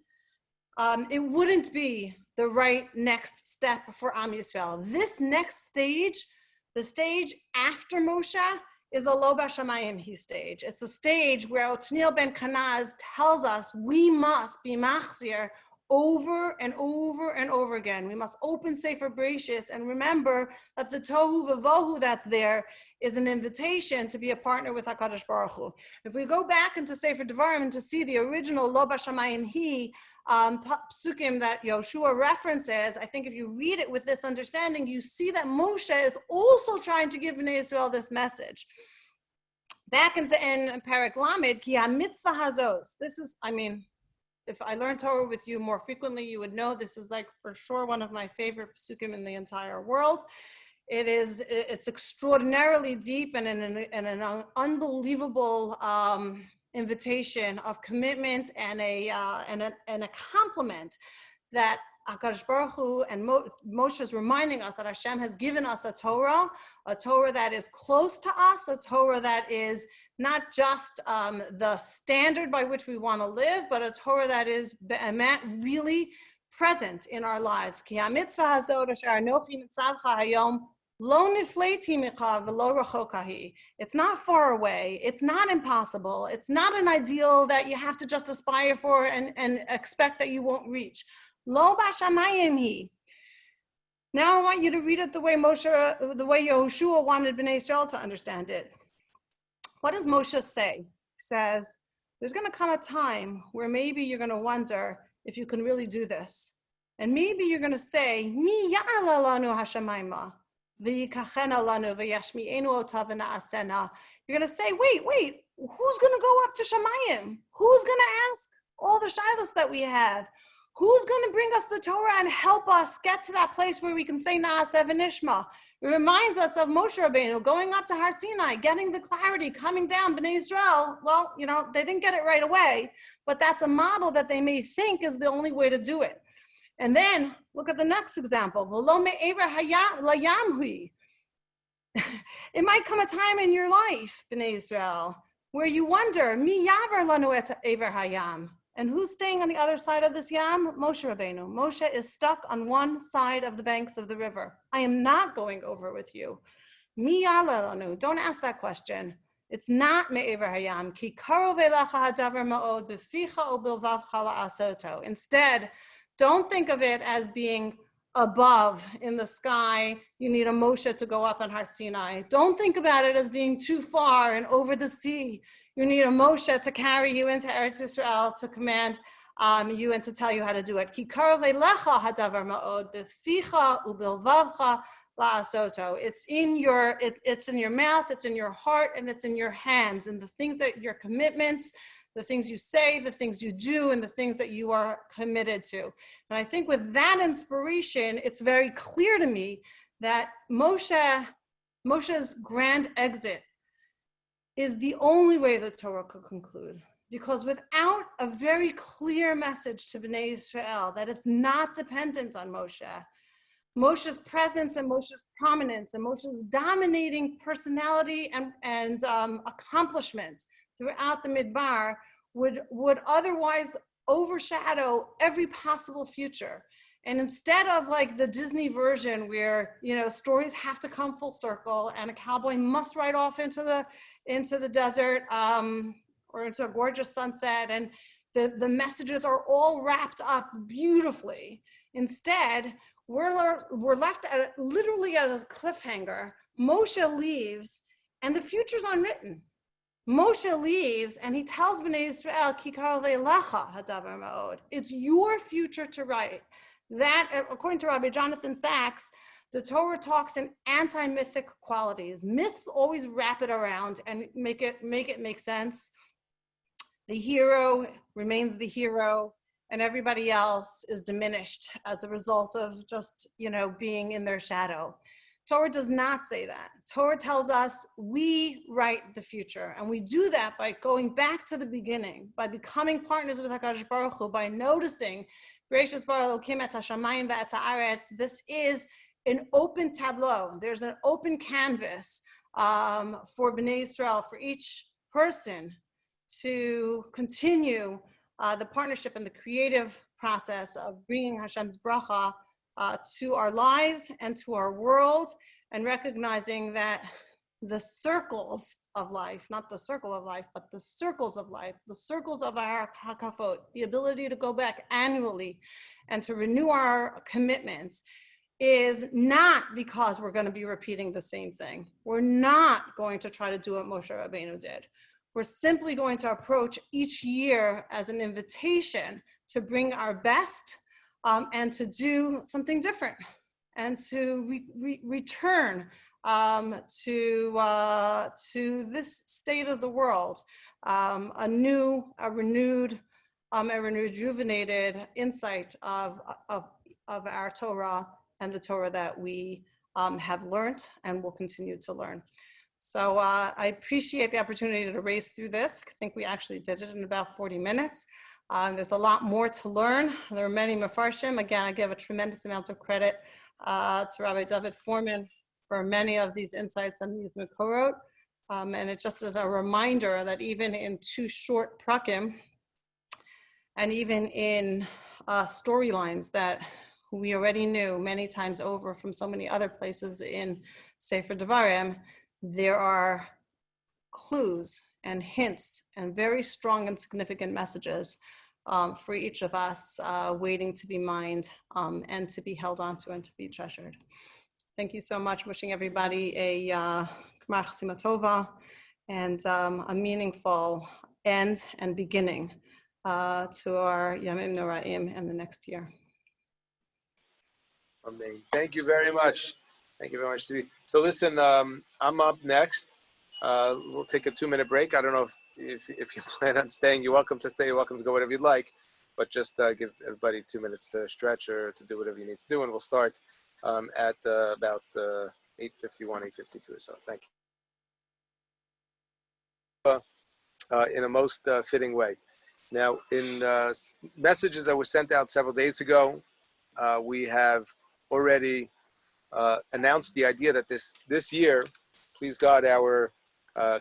be the right next step for Am Yisrael. This next stage, the stage after Moshe, is a lo b'Shamayim he stage. It's a stage where Otniel ben Kanaz tells us we must be machzir over and over and over again. We must open Sefer Bereshis and remember that the tohu vavohu that's there is an invitation to be a partner with HaKadosh Baruch Hu. If we go back into Sefer Devarim and to see the original Lo Bashamayim Hi psukim that Yoshua references, I think if you read it with this understanding, you see that Moshe is also trying to give Bnei Israel this message. Back in Perek Lamed, Ki HaMitzvah Hazos. This is, if I learned Torah with you more frequently, you would know this is like for sure one of my favorite psukim in the entire world. It's extraordinarily deep and an unbelievable invitation of commitment and a compliment that HaKadosh Baruch Hu and Moshe is reminding us that Hashem has given us a Torah that is close to us, a Torah that is not just the standard by which we want to live, but a Torah that is really present in our lives. Ki ha-mitzvah hazot asher anochi nitzavcha hayom lo nifleiti micha v'lo rachoka hi. It's not far away. It's not impossible. It's not an ideal that you have to just aspire for and expect that you won't reach. Lo bashamayim hi. Now I want you to read it the way Yehoshua wanted Bnei Israel to understand it. What does Moshe say? He says, there's going to come a time where maybe you're going to wonder if you can really do this. And maybe you're going to say, Mi ya'ala lanu hashamayma, v'yikachena lanu v'yashmi'enu otav v'na'asena. You're going to say, wait, who's going to go up to Shamayim? Who's going to ask all the shilas that we have? Who's going to bring us the Torah and help us get to that place where we can say Na'aseh v'nishma? It reminds us of Moshe Rabbeinu going up to Har Sinai, getting the clarity, coming down, Bnei Israel. Well, they didn't get it right away, but that's a model that they may think is the only way to do it. And then look at the next example. It might come a time in your life, Bnei Israel, where you wonder, Mi yaver lanu et ever hayam. And who's staying on the other side of this yam? Moshe Rabbeinu. Moshe is stuck on one side of the banks of the river. I am not going over with you. Mi ya'ala lanu. Don't ask that question. It's not me'ever hayam. Ki karov elecha hadavar ma'od b'ficha o bilvavcha la'asoto. Instead, don't think of it as being above in the sky. You need a Moshe to go up on Har Sinai. Don't think about it as being too far and over the sea. You need a Moshe to carry you into Eretz Yisrael, to command you and to tell you how to do it. Ki karov elecha hadavar ma'od b'ficha u'bilvavcha la'asoto. It's in your mouth, it's in your heart, and it's in your hands. And the things that your commitments, the things you say, the things you do, and the things that you are committed to. And I think with that inspiration, it's very clear to me that Moshe's grand exit is the only way the Torah could conclude. Because without a very clear message to Bnei Israel that it's not dependent on Moshe's presence and Moshe's prominence and Moshe's dominating personality and accomplishments throughout the Midbar would otherwise overshadow every possible future. And instead of like the Disney version where, stories have to come full circle and a cowboy must ride off into the desert or into a gorgeous sunset and the messages are all wrapped up beautifully. Instead, we're left literally as a cliffhanger. Moshe leaves and the future's unwritten. Moshe leaves and he tells Bnei Israel, Ki karov elecha hadavar ma'od. It's your future to write. That, according to Rabbi Jonathan Sachs, the Torah talks in anti-mythic qualities. Myths always wrap it around and make it make sense. The hero remains the hero, and everybody else is diminished as a result of just, being in their shadow. Torah does not say that. Torah tells us we write the future, and we do that by going back to the beginning, by becoming partners with HaKadosh Baruch Hu, by noticing this is an open tableau. There's an open canvas for Bnei Israel, for each person to continue the partnership and the creative process of bringing Hashem's bracha to our lives and to our world, and recognizing that the circles of life, not the circle of life, but the circles of life, the circles of our hakafot, the ability to go back annually and to renew our commitments is not because we're going to be repeating the same thing. We're not going to try to do what Moshe Rabbeinu did. We're simply going to approach each year as an invitation to bring our best and to do something different and to return to this state of the world, a renewed, a rejuvenated insight of our Torah and the Torah that we have learned and will continue to learn. So I appreciate the opportunity to race through this. I think we actually did it in about 40 minutes. There's a lot more to learn. There are many mefarshim. Again, I give a tremendous amount of credit to Rabbi David Foreman for many of these insights and these mekorot. And it just is a reminder that even in 2 short prakim, and even in storylines that we already knew many times over from so many other places in Sefer Devarim, there are clues and hints and very strong and significant messages for each of us waiting to be mined and to be held onto and to be treasured. Thank you so much. Wishing everybody a Gmar Chasima Tova and a meaningful end and beginning to our Yamim Noraim in the next year. Amen. Thank you very much. Thank you very much, Stevie. So listen, I'm up next. We'll take a 2-minute break. I don't know if you plan on staying. You're welcome to stay. You're welcome to go whatever you'd like. But just give everybody 2 minutes to stretch or to do whatever you need to do. And we'll start at about 8:51, 8:52 or so. Thank you. In a most fitting way. Now, in messages that were sent out several days ago, we have already announced the idea that this year, please God, our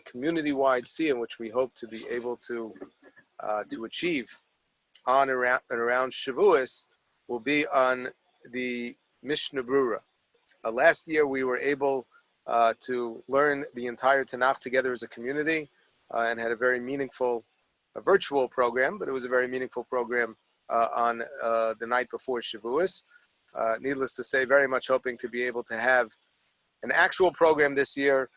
community-wide siyum, which we hope to be able to achieve on around Shavuos, will be on the Mishnah Brura. Last year, we were able to learn the entire Tanakh together as a community and had a very meaningful virtual program, but it was a very meaningful program on the night before Shavuos. Needless to say, very much hoping to be able to have an actual program this year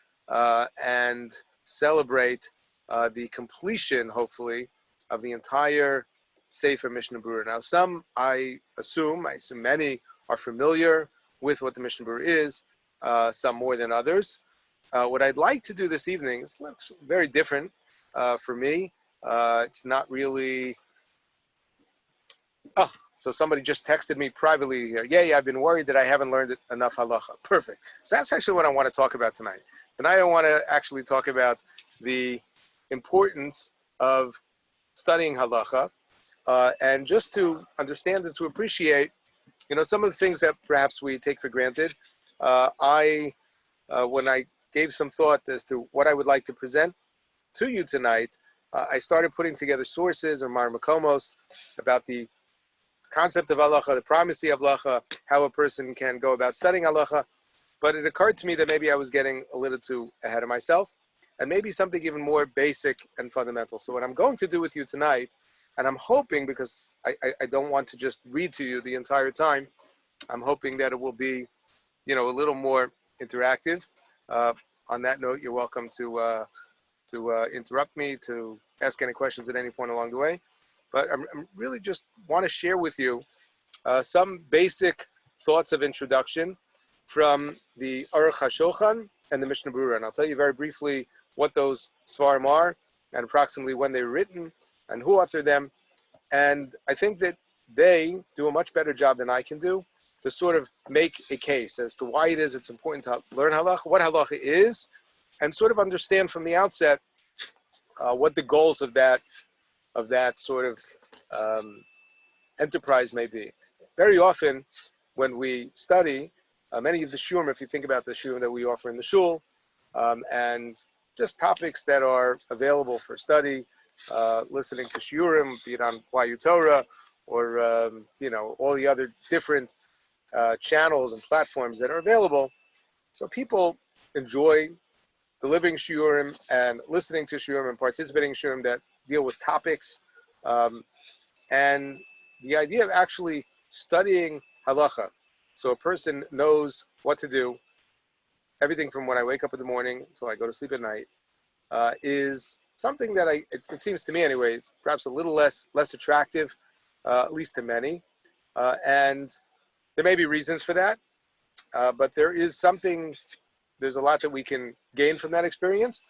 and celebrate the completion, hopefully, of the entire Sefer Mishnah Brura. Now, I assume many are familiar with what the Mishnah Brura is, some more than others. What I'd like to do this evening is very different for me. It's not really... Oh, so somebody just texted me privately here. Yeah, I've been worried that I haven't learned enough halacha. Perfect. So that's actually what I want to talk about tonight. Tonight I want to actually talk about the importance of studying halacha and just to understand and to appreciate, some of the things that perhaps we take for granted. When I gave some thought as to what I would like to present to you tonight, I started putting together sources and Mar Makomos about the concept of halacha, the primacy of halacha, how a person can go about studying halacha. But it occurred to me that maybe I was getting a little too ahead of myself, and maybe something even more basic and fundamental. So what I'm going to do with you tonight, and I'm hoping, because I don't want to just read to you the entire time, I'm hoping that it will be, a little more interactive. On that note, you're welcome to interrupt me, to ask any questions at any point along the way. But I'm really just want to share with you some basic thoughts of introduction from the Aruch HaShulchan and the Mishnah Brura. And I'll tell you very briefly what those svarim are and approximately when they were written and who authored them. And I think that they do a much better job than I can do to sort of make a case as to why it's important to learn halacha, what halacha is, and sort of understand from the outset what the goals of that sort of enterprise may be. Very often when we study, many of the shurim, if you think about the shurim that we offer in the shul, and just topics that are available for study, listening to shurim, be it on YU Torah, or all the other different channels and platforms that are available. So people enjoy delivering shiurim and listening to shiurim and participating in shiurim that deal with topics, and the idea of actually studying halacha, so a person knows what to do, everything from when I wake up in the morning until I go to sleep at night, is something that it seems to me anyway, it's perhaps a little less attractive, at least to many, and there may be reasons for that, but there's a lot that we can gain from that experience,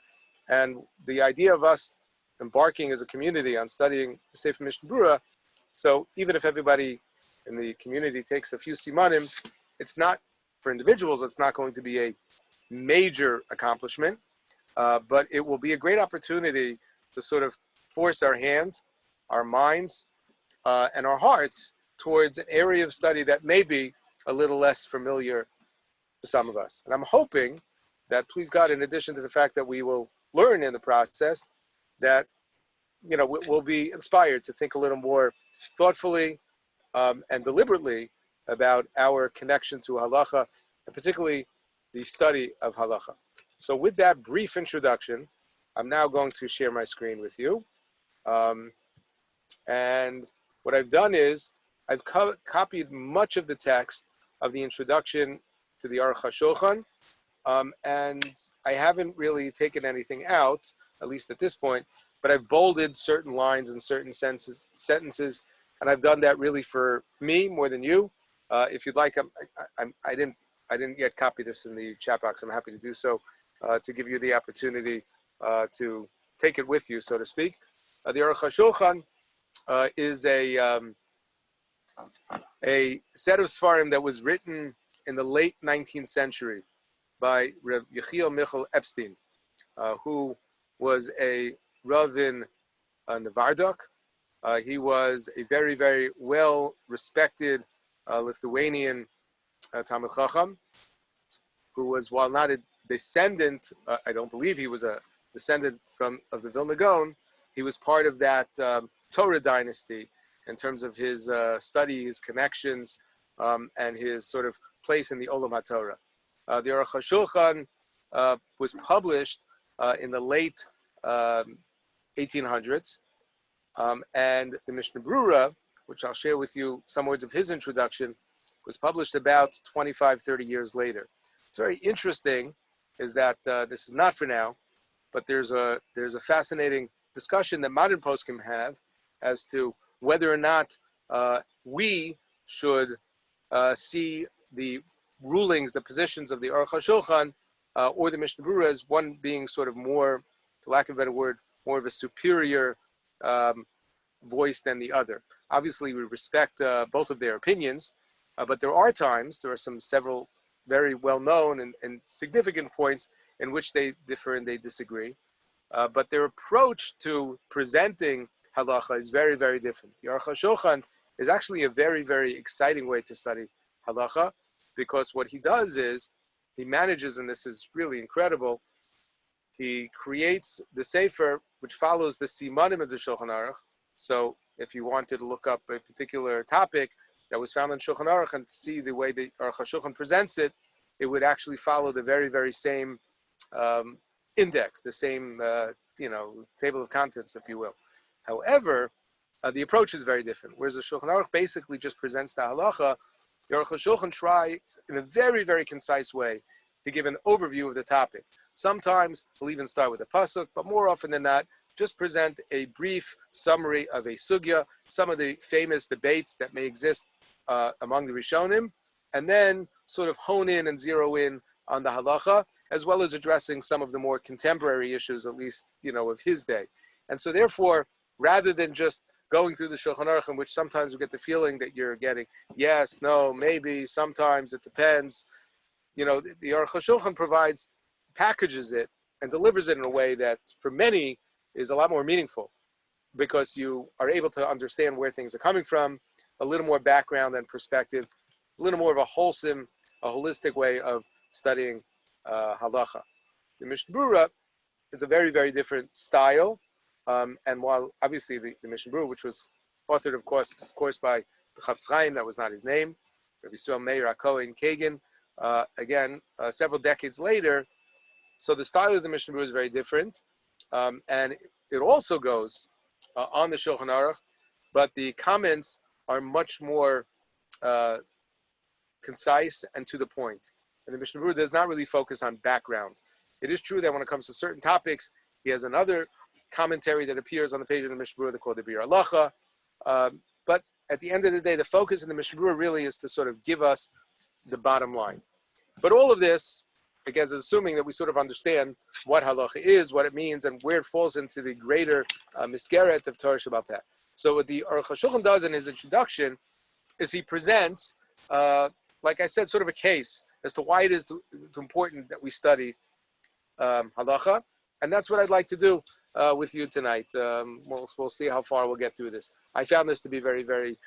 and the idea of us embarking as a community on studying Sefer Mishnah Berurah. So even if everybody in the community takes a few simanim, it's not, for individuals, it's not going to be a major accomplishment, but it will be a great opportunity to sort of force our hand, our minds, and our hearts towards an area of study that may be a little less familiar to some of us. And I'm hoping that, please God, in addition to the fact that we will learn in the process, that we'll be inspired to think a little more thoughtfully and deliberately about our connection to halacha, and particularly the study of halacha. So with that brief introduction, I'm now going to share my screen with you. And what I've done is I've copied much of the text of the introduction to the Aruch HaShulchan, and I haven't really taken anything out, at least at this point, but I've bolded certain lines and certain sentences, and I've done that really for me more than you. If you'd like, I didn't yet copy this in the chat box. I'm happy to do so, to give you the opportunity to take it with you, so to speak. The Aruch HaShulchan is a set of Sfarim that was written in the late 19th century by Rav Yechiel Michal Epstein, who was a Rav in Nevardok. He was a very, very well-respected Lithuanian Talmid Chacham, who was, while not a descendant, I don't believe he was a descendant of the Vilna Gaon, he was part of that Torah dynasty in terms of his study, his connections, and his sort of place in the Olam HaTorah. The Aruch HaShulchan was published in the late 1800s, and the Mishnah Berurah, which I'll share with you some words of his introduction, was published about 25, 30 years later. It's very interesting is that this is not for now, but there's a fascinating discussion that modern poskim have as to whether or not we should see the rulings, the positions of the Aruch HaShulchan or the Mishnah Berurah as one being sort of more, to lack of a better word, more of a superior voice than the other. Obviously, we respect both of their opinions, but there are several very well-known and significant points in which they differ and they disagree. But their approach to presenting halacha is very, very different. The Aruch HaShulchan is actually a very, very exciting way to study halacha, because what he does is he manages, and this is really incredible, he creates the sefer which follows the simanim of the Shulchan Aruch. So if you wanted to look up a particular topic that was found in Shulchan Aruch and see the way the Aruch HaShulchan presents it, it would actually follow the very, very same index, the same table of contents, if you will. However, the approach is very different. Whereas the Shulchan Aruch basically just presents the halacha, the Aruch HaShulchan tries in a very, very concise way to give an overview of the topic. Sometimes he'll even start with a pasuk, but more often than not, just present a brief summary of a sugya, some of the famous debates that may exist among the Rishonim, and then sort of hone in and zero in on the halacha, as well as addressing some of the more contemporary issues, at least, of his day. And so therefore, rather than just going through the Shulchan Aruch, in which sometimes we get the feeling that you're getting yes, no, maybe, sometimes, it depends, the Aruch HaShulchan packages it and delivers it in a way that for many is a lot more meaningful, because you are able to understand where things are coming from, a little more background and perspective, a little more of a holistic way of studying halacha. The Mishnah Berurah is a very, very different style, and while obviously the Mishnah Berurah, which was authored, of course by the Chafetz Chaim, that was not his name, Rabbi Yisrael Meir HaKohen Kagan, again, several decades later, So the style of the Mishnah Berurah is very different, and it also goes on the Shulchan Aruch, but the comments are much more concise and to the point. And the Mishnah Berurah does not really focus on background. It is true that when it comes to certain topics, he has another commentary that appears on the page of the Mishnah Berurah called the Bir Halacha. But at the end of the day, the focus in the Mishnah Berurah really is to sort of give us the bottom line. But all of this, again, is assuming that we sort of understand what halacha is, what it means, and where it falls into the greater miskeret of Torah Sheba'al Peh. So what the Aruch HaShulchan does in his introduction is he presents, like I said, sort of a case as to why it is important that we study halacha, and that's what I'd like to do with you tonight. We'll see how far we'll get through this. I found this to be very, very,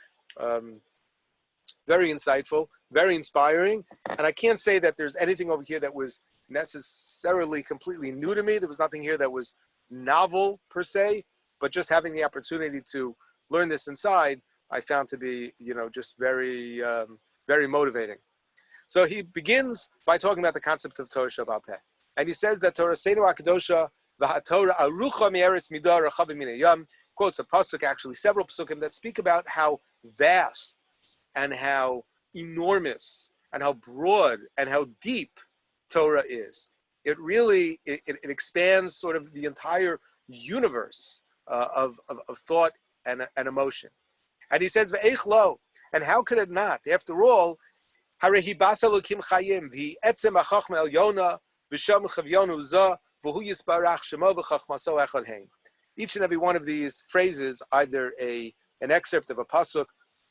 very insightful, very inspiring, and I can't say that there's anything over here that was necessarily completely new to me. There was nothing here that was novel per se, but just having the opportunity to learn this inside, I found to be, just very, very motivating. So he begins by talking about the concept of Torah Sheba'al Peh. And he says that Torah Seinu HaKadosha v'haTorah arucha mi'eretz midah rachavim min hayam, quotes a pasuk, actually several pasukim, that speak about how vast and how enormous and how broad and how deep Torah is. It really, it expands sort of the entire universe of thought and emotion. And he says, Ve'eich lo, and how could it not? After all, Harehi bas Elokim chayim, v'etzem ha'chachma elyona, v'sham chavyonu zah, v'hu yisbarach shemo v'chachmaso echad hein. Each and every one of these phrases, either an excerpt of a pasuk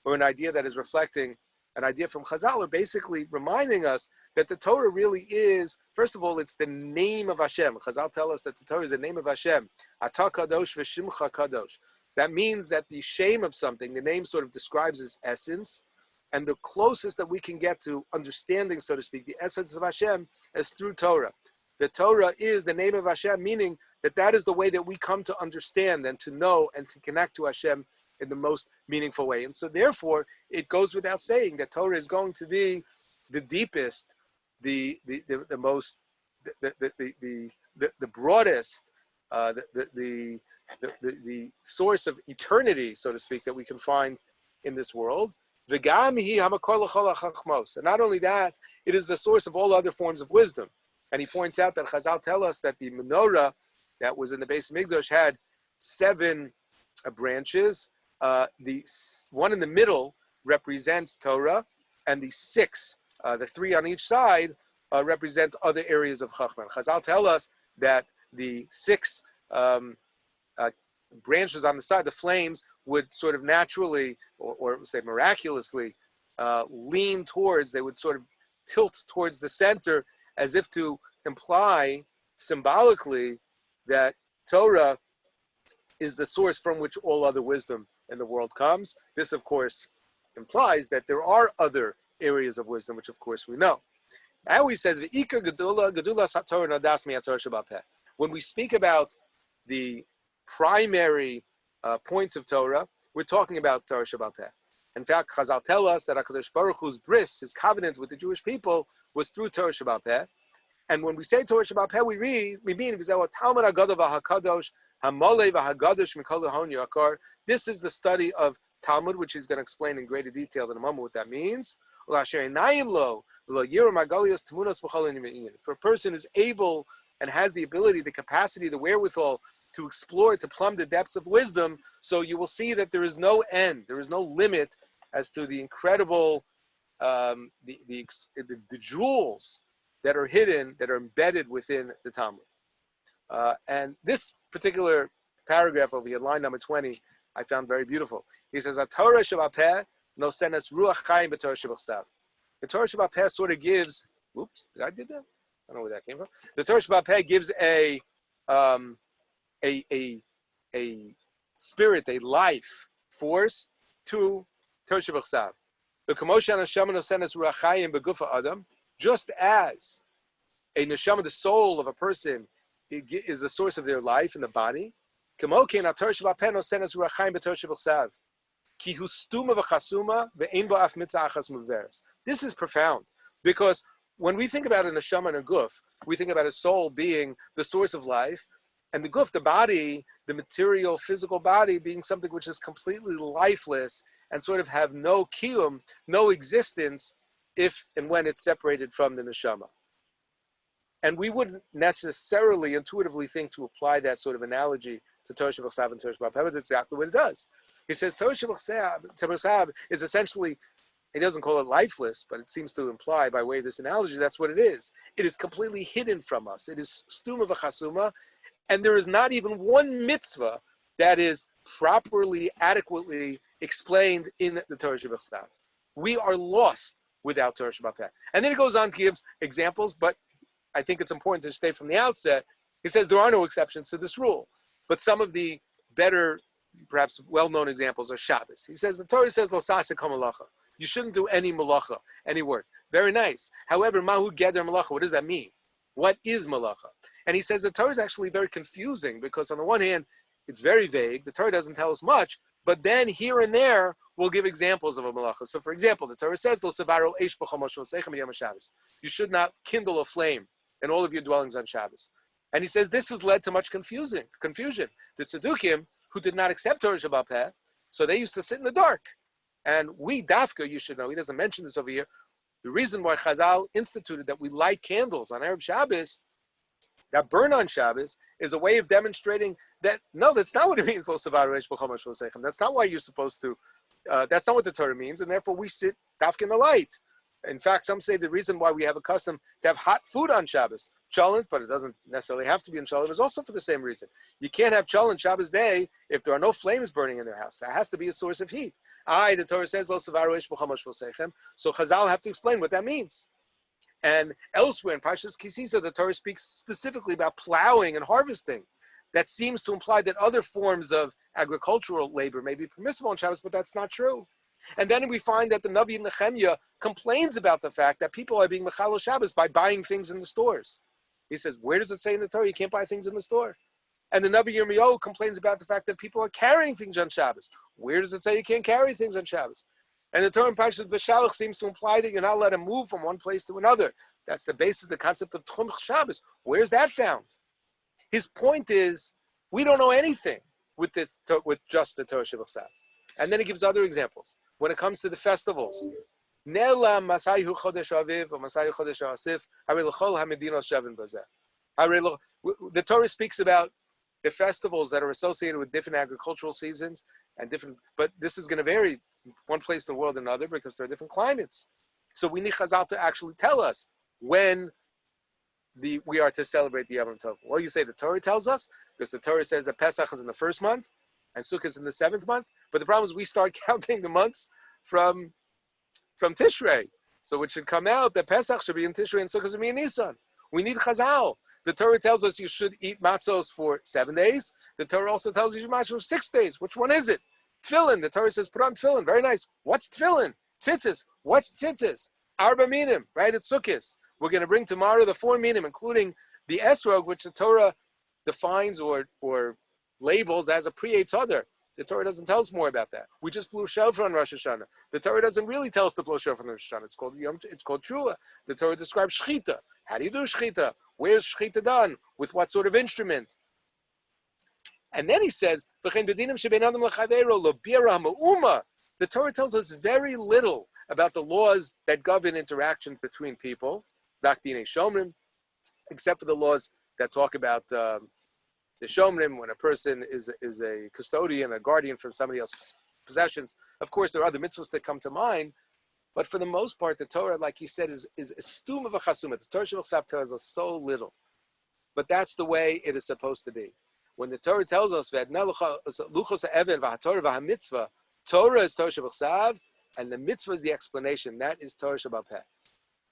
or an idea that is reflecting an idea from Chazal, are basically reminding us that the Torah really is, first of all, it's the name of Hashem. Chazal tell us that the Torah is the name of Hashem. Ata kadosh v'shimcha kadosh. That means that the shame of something, the name sort of describes its essence, and the closest that we can get to understanding, so to speak, the essence of Hashem is through Torah. The Torah is the name of Hashem, meaning that is the way that we come to understand and to know and to connect to Hashem in the most meaningful way. And so therefore, it goes without saying that Torah is going to be the deepest, the most, the broadest, the source of eternity, so to speak, that we can find in this world. And not only that, it is the source of all other forms of wisdom. And he points out that Chazal tell us that the menorah that was in the base of Mikdash had 7 branches. The one in the middle represents Torah, and the 6, the 3 on each side, represent other areas of Chachma. Chazal tell us that the 6 branches on the side, the flames, would sort of naturally, or say miraculously, lean towards, they would sort of tilt towards the center, as if to imply symbolically that Torah is the source from which all other wisdom in the world comes. This, of course, implies that there are other areas of wisdom, which of course we know. Now he says, when we speak about the primary points of Torah, we're talking about Torah Sheba'al Peh. In fact, Chazal tell us that HaKadosh Baruch Hu's bris, his covenant with the Jewish people, was through Torah Sheba'al Peh. And when we say Torah Sheba'al Peh, we mean Talmud HaGadol v'HaKadosh Hamolei v'HaGadosh Mikol Hon Yakar. This is the study of Talmud, which he's going to explain in greater detail in a moment what that means. For a person who's able and has the ability, the capacity, the wherewithal to explore, to plumb the depths of wisdom, so you will see that there is no end, there is no limit as to the incredible, the jewels that are hidden, that are embedded within the Talmud. And this particular paragraph over here, line number 20, I found very beautiful. He says, "Torah Sheba'al Peh no senas ruach chaim b'Torah Shebachsav." The Torah Sheba'al Peh sort of gives. Oops, did I did that? I don't know where that came from. The Torah Sheba'al Peh gives a spirit, a life force to Torah Shebachsav. The Hoshana neshama no senas ruach chaim b'gufa adam, just as a neshama, the soul of a person, is the source of their life in the body. This is profound, because when we think about a neshama and a guf, we think about a soul being the source of life, and the guf, the body, the material, physical body, being something which is completely lifeless and sort of have no kiyum, no existence, if and when it's separated from the neshama. And we wouldn't necessarily intuitively think to apply that sort of analogy to Torah Shebachsav and Torah Sheba'al Peh, but that's exactly what it does. He says Torah Shebachsav is essentially, he doesn't call it lifeless, but it seems to imply by way of this analogy, that's what it is. It is completely hidden from us. It is stuma v'chasuma, and there is not even one mitzvah that is properly, adequately explained in the Torah Shebachsav. We are lost without Torah Sheba'al Peh. And then he goes on to give examples, but I think it's important to state from the outset, he says there are no exceptions to this rule. But some of the better, perhaps well-known examples are Shabbos. He says, the Torah says, Lo sa'aseh kol malacha. You shouldn't do any malacha, any work. Very nice. However, mahu geder malacha, what does that mean? What is malacha? And he says the Torah is actually very confusing because on the one hand, it's very vague. The Torah doesn't tell us much, but then here and there, we'll give examples of a malacha. So for example, the Torah says, Lo sevaro eish b'chol moshavosechem b'yom haShabbos. You should not kindle a flame in all of your dwellings on Shabbos. And he says this has led to much confusion. The Tzaddukim, who did not accept Torah Sheba'al Peh, so they used to sit in the dark. And we, Dafka, you should know, he doesn't mention this over here, the reason why Chazal instituted that we light candles on Erev Shabbos, that burn on Shabbos, is a way of demonstrating that, no, that's not what it means, Lo sevaru eish b'chol moshavosechem. That's not why you're supposed to, that's not what the Torah means, and therefore we sit Dafka in the light. In fact, some say the reason why we have a custom to have hot food on Shabbos, cholent, but it doesn't necessarily have to be in cholent, is also for the same reason. You can't have cholent Shabbos day if there are no flames burning in their house. That has to be a source of heat. The Torah says, Lo sevaru eish b'chol moshavosechem. So Chazal have to explain what that means. And elsewhere in Parshas Kisisa, the Torah speaks specifically about plowing and harvesting. That seems to imply that other forms of agricultural labor may be permissible on Shabbos, but that's not true. And then we find that the Navi Nehemiah complains about the fact that people are being mechalo Shabbos by buying things in the stores. He says, where does it say in the Torah you can't buy things in the store? And the Navi Yirmiyahu complains about the fact that people are carrying things on Shabbos. Where does it say you can't carry things on Shabbos? And the Torah in Parashat Beshalach seems to imply that you're not allowed to move from one place to another. That's the basis of the concept of Tchum Shabbos. Where's that found? His point is, we don't know anything with just the Torah Shebachsav. And then he gives other examples. When it comes to the festivals, the Torah speaks about the festivals that are associated with different agricultural seasons and different, but this is going to vary one place to the world and another because there are different climates. So we need Chazal to actually tell us when we are to celebrate the Yom Tov. Well, you say the Torah tells us because the Torah says that Pesach is in the first month and Sukkot is in the seventh month. But the problem is we start counting the months from Tishrei. So it should come out that Pesach should be in Tishrei and Sukkot should be in Nisan. We need Chazal. The Torah tells us you should eat matzos for 7 days. The Torah also tells you you should eat matzos for 6 days. Which one is it? Tefillin. The Torah says put on tefillin. Very nice. What's tefillin? Tzitzis. What's tzitzis? Arba minim. Right? It's Sukkot. We're going to bring tomorrow the 4 minim, including the esrog, which the Torah defines or labels as a pre-Eitz Hadar. The Torah doesn't tell us more about that. We just blew shofar on Rosh Hoshana. The Torah doesn't really tell us to blow shofar on Rosh Hoshana. It's called Trua. The Torah describes shchita. How do you do shchita? Where's shchita done? With what sort of instrument? And then he says, the Torah tells us very little about the laws that govern interaction between people, except for the laws that talk about the shomrim, when a person is a custodian, a guardian from somebody else's possessions. Of course, there are other mitzvahs that come to mind, but for the most part, the Torah, like he said, is a stum of a chasuma. The Torah Shebachsav tells us so little, but that's the way it is supposed to be. When the Torah tells us that Torah is Torah Shebachsav, and the mitzvah is the explanation. That is Torah Sheba'al Peh.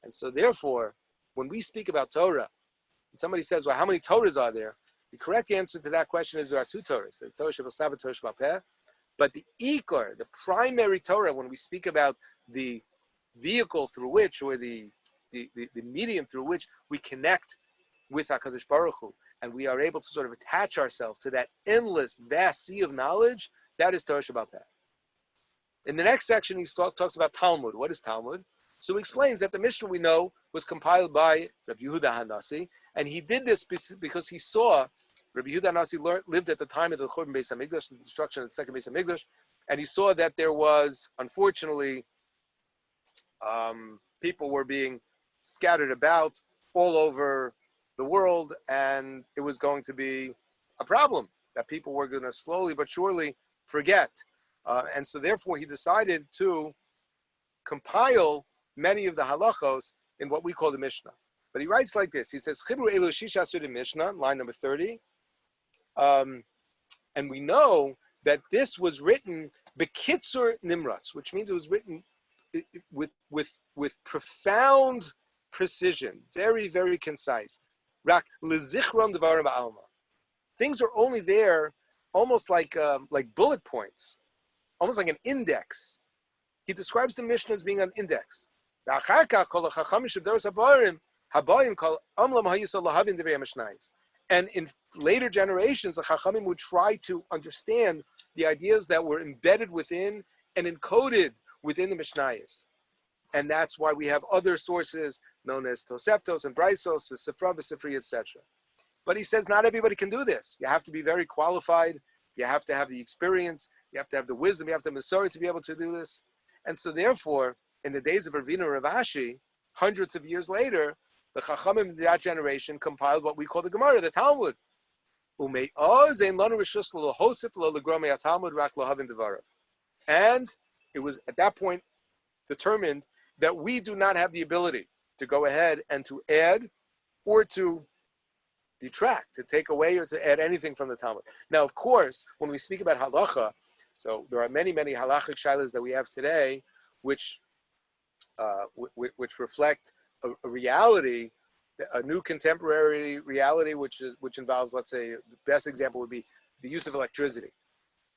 And so, therefore, when we speak about Torah, and somebody says, "Well, how many Torahs are there?" The correct answer to that question is there are 2 Torahs: Torah Shebachsav and Torah Sheba'al Peh. But the ikar, the primary Torah, when we speak about the vehicle through which, or the medium through which we connect with HaKadosh Baruch Hu, and we are able to sort of attach ourselves to that endless, vast sea of knowledge, that is Torah Sheba'al Peh. In the next section, he talks about Talmud. What is Talmud? So he explains that the Mishnah we know was compiled by Rabbi Yehuda Hanasi, and he did this because he saw Rabbi Yehuda Hanasi lived at the time of the Churban Beis Hamikdash, the destruction of the second Beis Hamikdash, and he saw that there was, unfortunately, people were being scattered about all over the world, and it was going to be a problem that people were going to slowly but surely forget. And so therefore he decided to compile many of the halachos in what we call the Mishnah. But he writes like this. He says, Chibru Elu Shisha the Mishnah, line number 30. And we know that this was written Bekitzur Nimratz, which means it was written with profound precision, very, very concise. Rak lezichron devarim ba'alma. Things are only there, almost like bullet points, almost like an index. He describes the Mishnah as being an index. And in later generations, the Chachamim would try to understand the ideas that were embedded within and encoded within the Mishnayos. And that's why we have other sources known as Toseftos and Braisos, Sifra, Sifri, etc. But he says not everybody can do this. You have to be very qualified. You have to have the experience. You have to have the wisdom. You have to have the Masorah to be able to do this. And so therefore, in the days of Ravina and Rav Ashi, hundreds of years later, the Chachamim of that generation compiled what we call the Gemara, the Talmud. And it was at that point determined that we do not have the ability to go ahead and to add or to detract, to take away or to add anything from the Talmud. Now, of course, when we speak about halacha, so there are many, many halachic shilas that we have today, which reflect a reality, a new contemporary reality, which involves, let's say, the best example would be the use of electricity.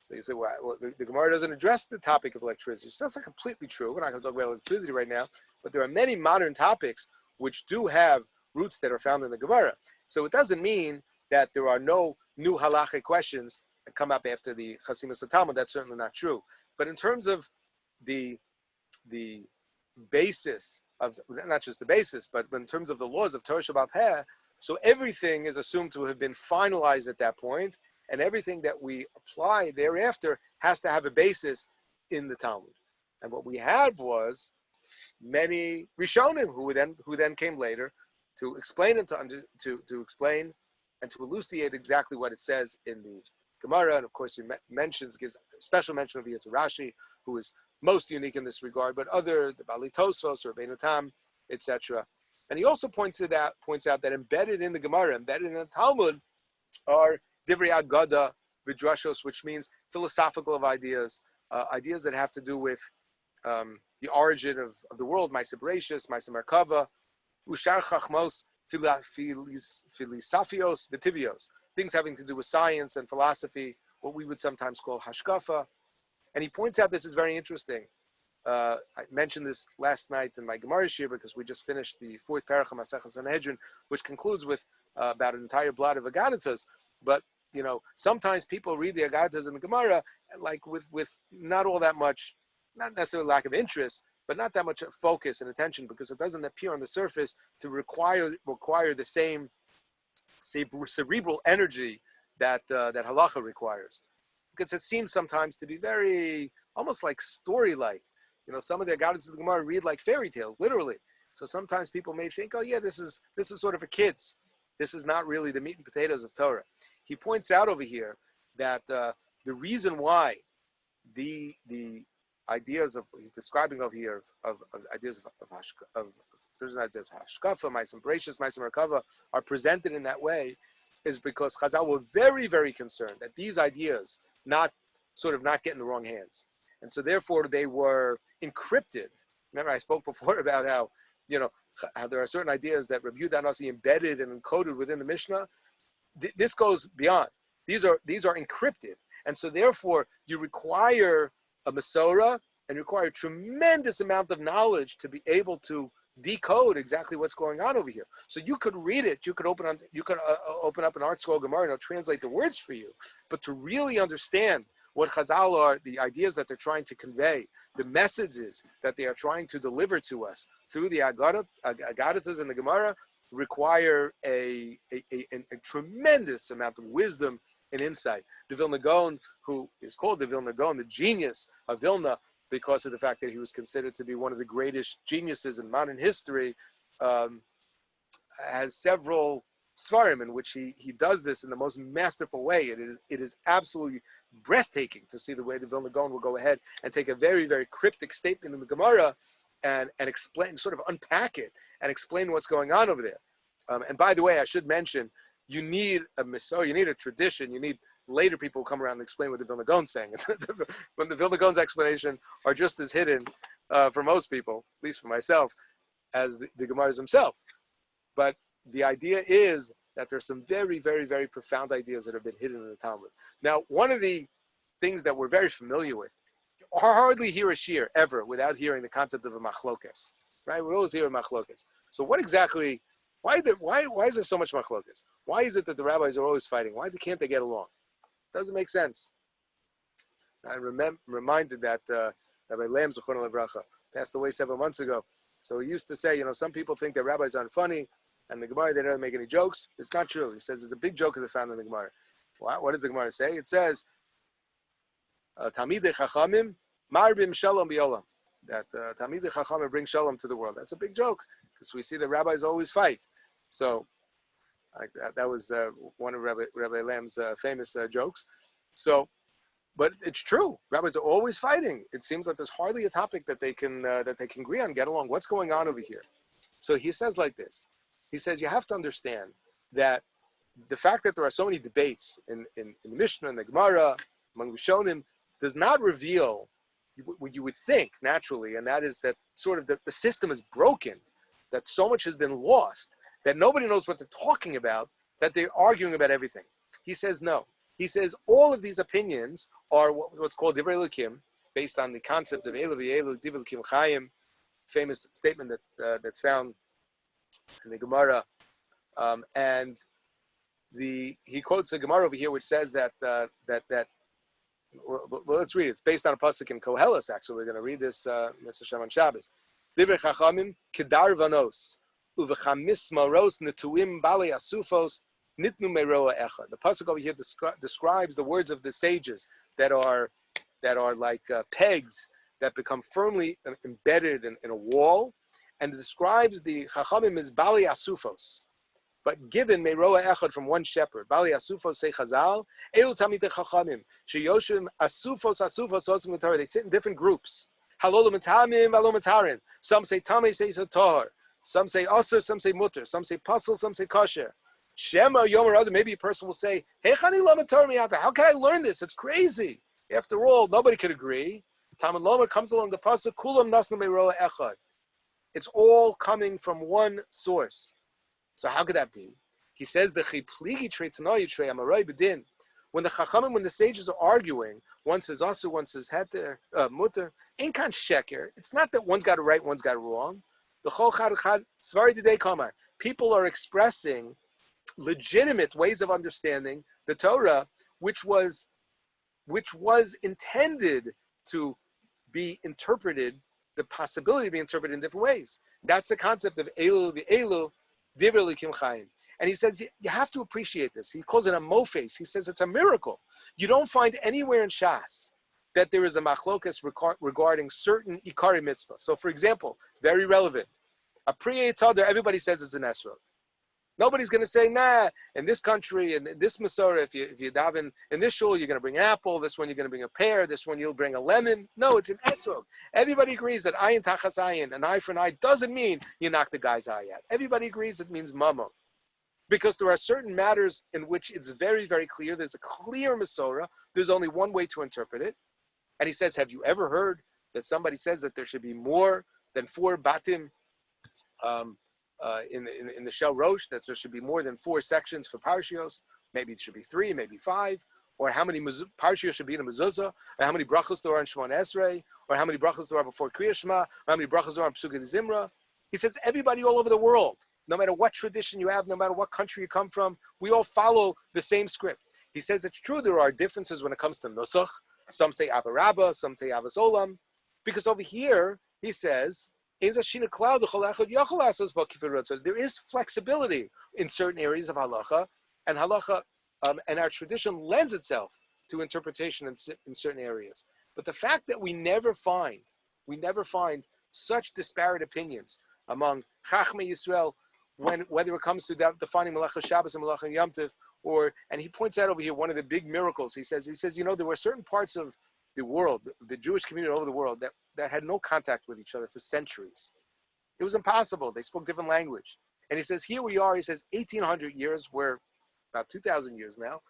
So you say, well, the Gemara doesn't address the topic of electricity. So that's not completely true. We're not going to talk about electricity right now, but there are many modern topics which do have roots that are found in the Gemara. So it doesn't mean that there are no new halachic questions that come up after the Chasimus Talmud. That's certainly not true. But in terms of the basis of, not just the basis, but in terms of the laws of Torah Shabbat Peh, so everything is assumed to have been finalized at that point, and everything that we apply thereafter has to have a basis in the Talmud. And what we had was many Rishonim who then came later to explain and to explain and to elucidate exactly what it says in the Gemara. And of course, he gives a special mention over here to Rashi, who is most unique in this regard, but the Bali Tosfos or Rabbeinu Tam, etc. And he also points out that embedded in the Gemara, embedded in the Talmud, are Divrei Agada Vidrashos, which means philosophical of ideas, ideas that have to do with the origin of the world, Maisa Bereshis, Maisa Merkava, Ushar Chachmos, Philosophios, Vitivios, things having to do with science and philosophy, what we would sometimes call Hashkafa. And he points out this is very interesting. I mentioned this last night in my Gemara Shir because we just finished the fourth parach of Maseches Sanhedrin, which concludes with about an entire blot of Agaditas. But sometimes people read the Agaditas in the Gemara like with not all that much, not necessarily lack of interest, but not that much focus and attention, because it doesn't appear on the surface to require the same cerebral energy that halacha requires, because it seems sometimes to be very almost like story-like. Some of the Agaditas of the Gemara read like fairy tales, literally. So sometimes people may think, oh yeah, this is sort of for kids. This is not really the meat and potatoes of Torah. He points out over here that the reason why the ideas he's describing over here of ideas of Hashkafa, Maisa Bereshis, Maisa Merkava are presented in that way is because Chazal were very, very concerned that these ideas not get in the wrong hands. And so therefore they were encrypted. Remember I spoke before about how there are certain ideas that Rabbi Yehuda Hanasi embedded and encoded within the Mishnah. This goes beyond. These are encrypted. And so therefore you require a Masorah and require a tremendous amount of knowledge to be able to decode exactly what's going on over here. So you could read it, you could open up an Art Scroll Gemara and it'll translate the words for you. But to really understand what Chazal are, the ideas that they're trying to convey, the messages that they are trying to deliver to us through the Agadatas and the Gemara require a tremendous amount of wisdom and insight. The Vilna Gaon, who is called the Vilna Gaon, the genius of Vilna, because of the fact that he was considered to be one of the greatest geniuses in modern history, has several svarim in which he does this in the most masterful way. It is absolutely breathtaking to see the way the Vilna Gaon will go ahead and take a very, very cryptic statement in the Gemara and explain, sort of unpack it and explain what's going on over there. And by the way, I should mention, you need a mitzvah, you need a tradition, you need later people who come around and explain what the Vilna Gaon's saying. When the Vilna Gaon's explanation are just as hidden for most people, at least for myself, as the Gemaras himself. But the idea is that there's some very, very, very profound ideas that have been hidden in the Talmud. Now, one of the things that we're very familiar with, hardly hear a shir ever without hearing the concept of a machlokes, right? We always hear a machlokes. So what exactly, why is there so much machlokes? Why is it that the rabbis are always fighting? Why can't they get along? Doesn't make sense. I'm reminded that Rabbi Lam Zochron Levracha passed away several months ago. So he used to say, some people think that rabbis aren't funny, and the Gemara, they don't make any jokes. It's not true. He says the big joke is found in the Gemara. What does the Gemara say? It says, Talmidei Chachamim marbim shalom b'olam. That Talmidei Chachamim bring shalom to the world. That's a big joke, because we see the rabbis always fight. So that was one of Rabbi Lam's famous jokes. So, but it's true. Rabbis are always fighting. It seems like there's hardly a topic that they can agree on, get along. What's going on over here? So he says like this. He says you have to understand that the fact that there are so many debates in the Mishnah and the Gemara among Rishonim does not reveal what you would think naturally, and that is that sort of the system is broken, that so much has been lost, that nobody knows what they're talking about, that they're arguing about everything. He says no. He says all of these opinions are what's called Divrei Elokim, based on the concept of Elu v'Elu, Divrei Elokim Chayim, famous statement that's found in the Gemara, and he quotes a Gemara over here which says that well, let's read it. It's based on a pasuk in Koheles. Actually, we're going to read this Mr. Shaman Shabbos. Divrei Chachamim kedar vanos uvechamis maros netuim bali asufos nitnu meroa echa. The pasuk over here describes the words of the sages that are like pegs that become firmly embedded in a wall, and it describes the Chachamim as bali asufos, but given meroa echad from one shepherd. Bali asufos say Chazal, elu tamidei Chachamim sheyoshim asufos osim l'Torah. They sit in different groups. Halolo metamim, halolo metarin. Some say tamei, say tahor. Some say asur, some say mutter. Some say pasul, some say kosher. Shema yom or other. Maybe a person will say, hey chani lama Torah miyata. How can I learn this? It's crazy. After all, nobody could agree. Talmud Loma comes along the pasuk kulam nasnu meroa echad. It's all coming from one source. So how could that be? He says the chipligi treitanoyu trei amaray bedin. When the chachamim, when the sages are arguing, one says asu, one says heter, mutter. Ain't kan sheker. It's not that one's got it right, one's got it wrong. The chol chad chad svari didei kamar. People are expressing legitimate ways of understanding the Torah, which was intended to be interpreted, the possibility of being interpreted in different ways. That's the concept of Elu v'Elu, Divrei Elokim Chayim. And he says, you have to appreciate this. He calls it a mofes. He says it's a miracle. You don't find anywhere in Shas that there is a machlokas regarding certain Ikari mitzvah. So for example, very relevant, a Priya Tzadar, everybody says it's an Esrog. Nobody's going to say, nah, in this country, in this Masorah, if you daven in this shul, you're going to bring an apple. This one, you're going to bring a pear. This one, you'll bring a lemon. No, it's an esrog. Everybody agrees that ayin tachas ayin, an eye for an eye, doesn't mean you knock the guy's eye out. Everybody agrees it means mama. Because there are certain matters in which it's very, very clear. There's a clear Masorah. There's only one way to interpret it. And he says, have you ever heard that somebody says that there should be more than 4 batim in the Shel Rosh, that there should be more than 4 sections for Parshios? Maybe it should be 3, maybe 5. Or how many Parshios should be in a mezuzah? Or how many brachos there are in Shemon Esrei? Or how many brachos there are before Kriya Shema? Or how many brachos there are in Pesukei Zimra? He says everybody all over the world, no matter what tradition you have, no matter what country you come from, we all follow the same script. He says it's true there are differences when it comes to nusach. Some say Ava Rabbah, some say Avas Olam. Because over here, he says, there is flexibility in certain areas of halacha, and halacha and our tradition lends itself to interpretation in certain areas. But the fact that we never find such disparate opinions among Chachmei Yisrael, whether it comes to defining Malacha Shabbos and Malacha Yom Tov, and he points out over here one of the big miracles. He says, there were certain parts of the world, the Jewish community all over the world, that had no contact with each other for centuries. It was impossible. They spoke different language. And he says, here we are, he says, 1,800 years, we're about 2,000 years now,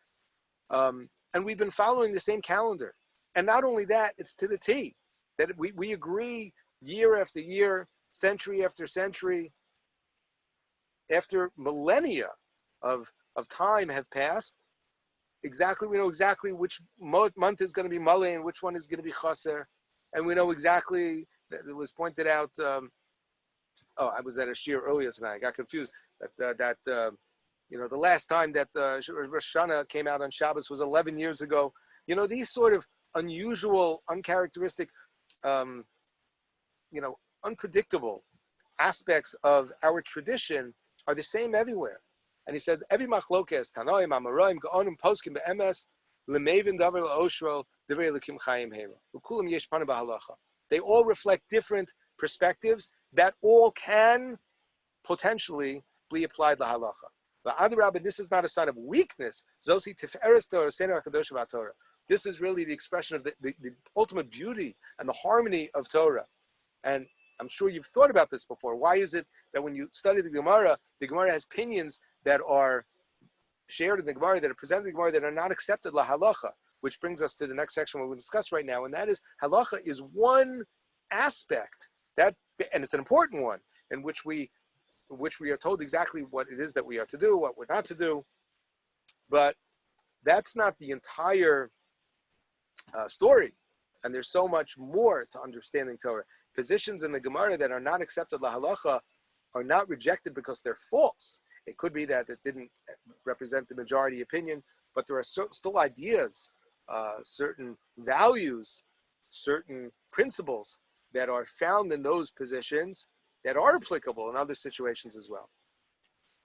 and we've been following the same calendar. And not only that, it's to the T, that we agree year after year, century after century, after millennia of time have passed, we know exactly which month is going to be Malay and which one is going to be Chaser. And we know exactly, it was pointed out, I was at a shiur earlier tonight, I got confused, that the last time that Hoshana came out on Shabbos was 11 years ago. These sort of unusual, uncharacteristic, unpredictable aspects of our tradition are the same everywhere. And he said, every machlokes, Tanoim, Amoraim, Gaonim, Poskim, Be'emes, Lemevin, Davar, La'oshro, Divrei Elokim Chaim Heira. Ukulam yesh panu b'halacha. They all reflect different perspectives that all can potentially be applied la halacha. But this is not a sign of weakness. Zosi tiferes Torah, Sener HaKadosh v'Torah. This is really the expression of the ultimate beauty and the harmony of Torah. And I'm sure you've thought about this before. Why is it that when you study the Gemara has opinions that are shared in the Gemara, that are presented in the Gemara, that are not accepted la halacha? Which brings us to the next section we're going to discuss right now, and that is halacha is one aspect and it's an important one, in which we are told exactly what it is that we are to do, what we're not to do. But that's not the entire story. And there's so much more to understanding Torah. Positions in the Gemara that are not accepted la halacha are not rejected because they're false. It could be that it didn't represent the majority opinion, but there are still ideas, certain values, certain principles that are found in those positions that are applicable in other situations as well.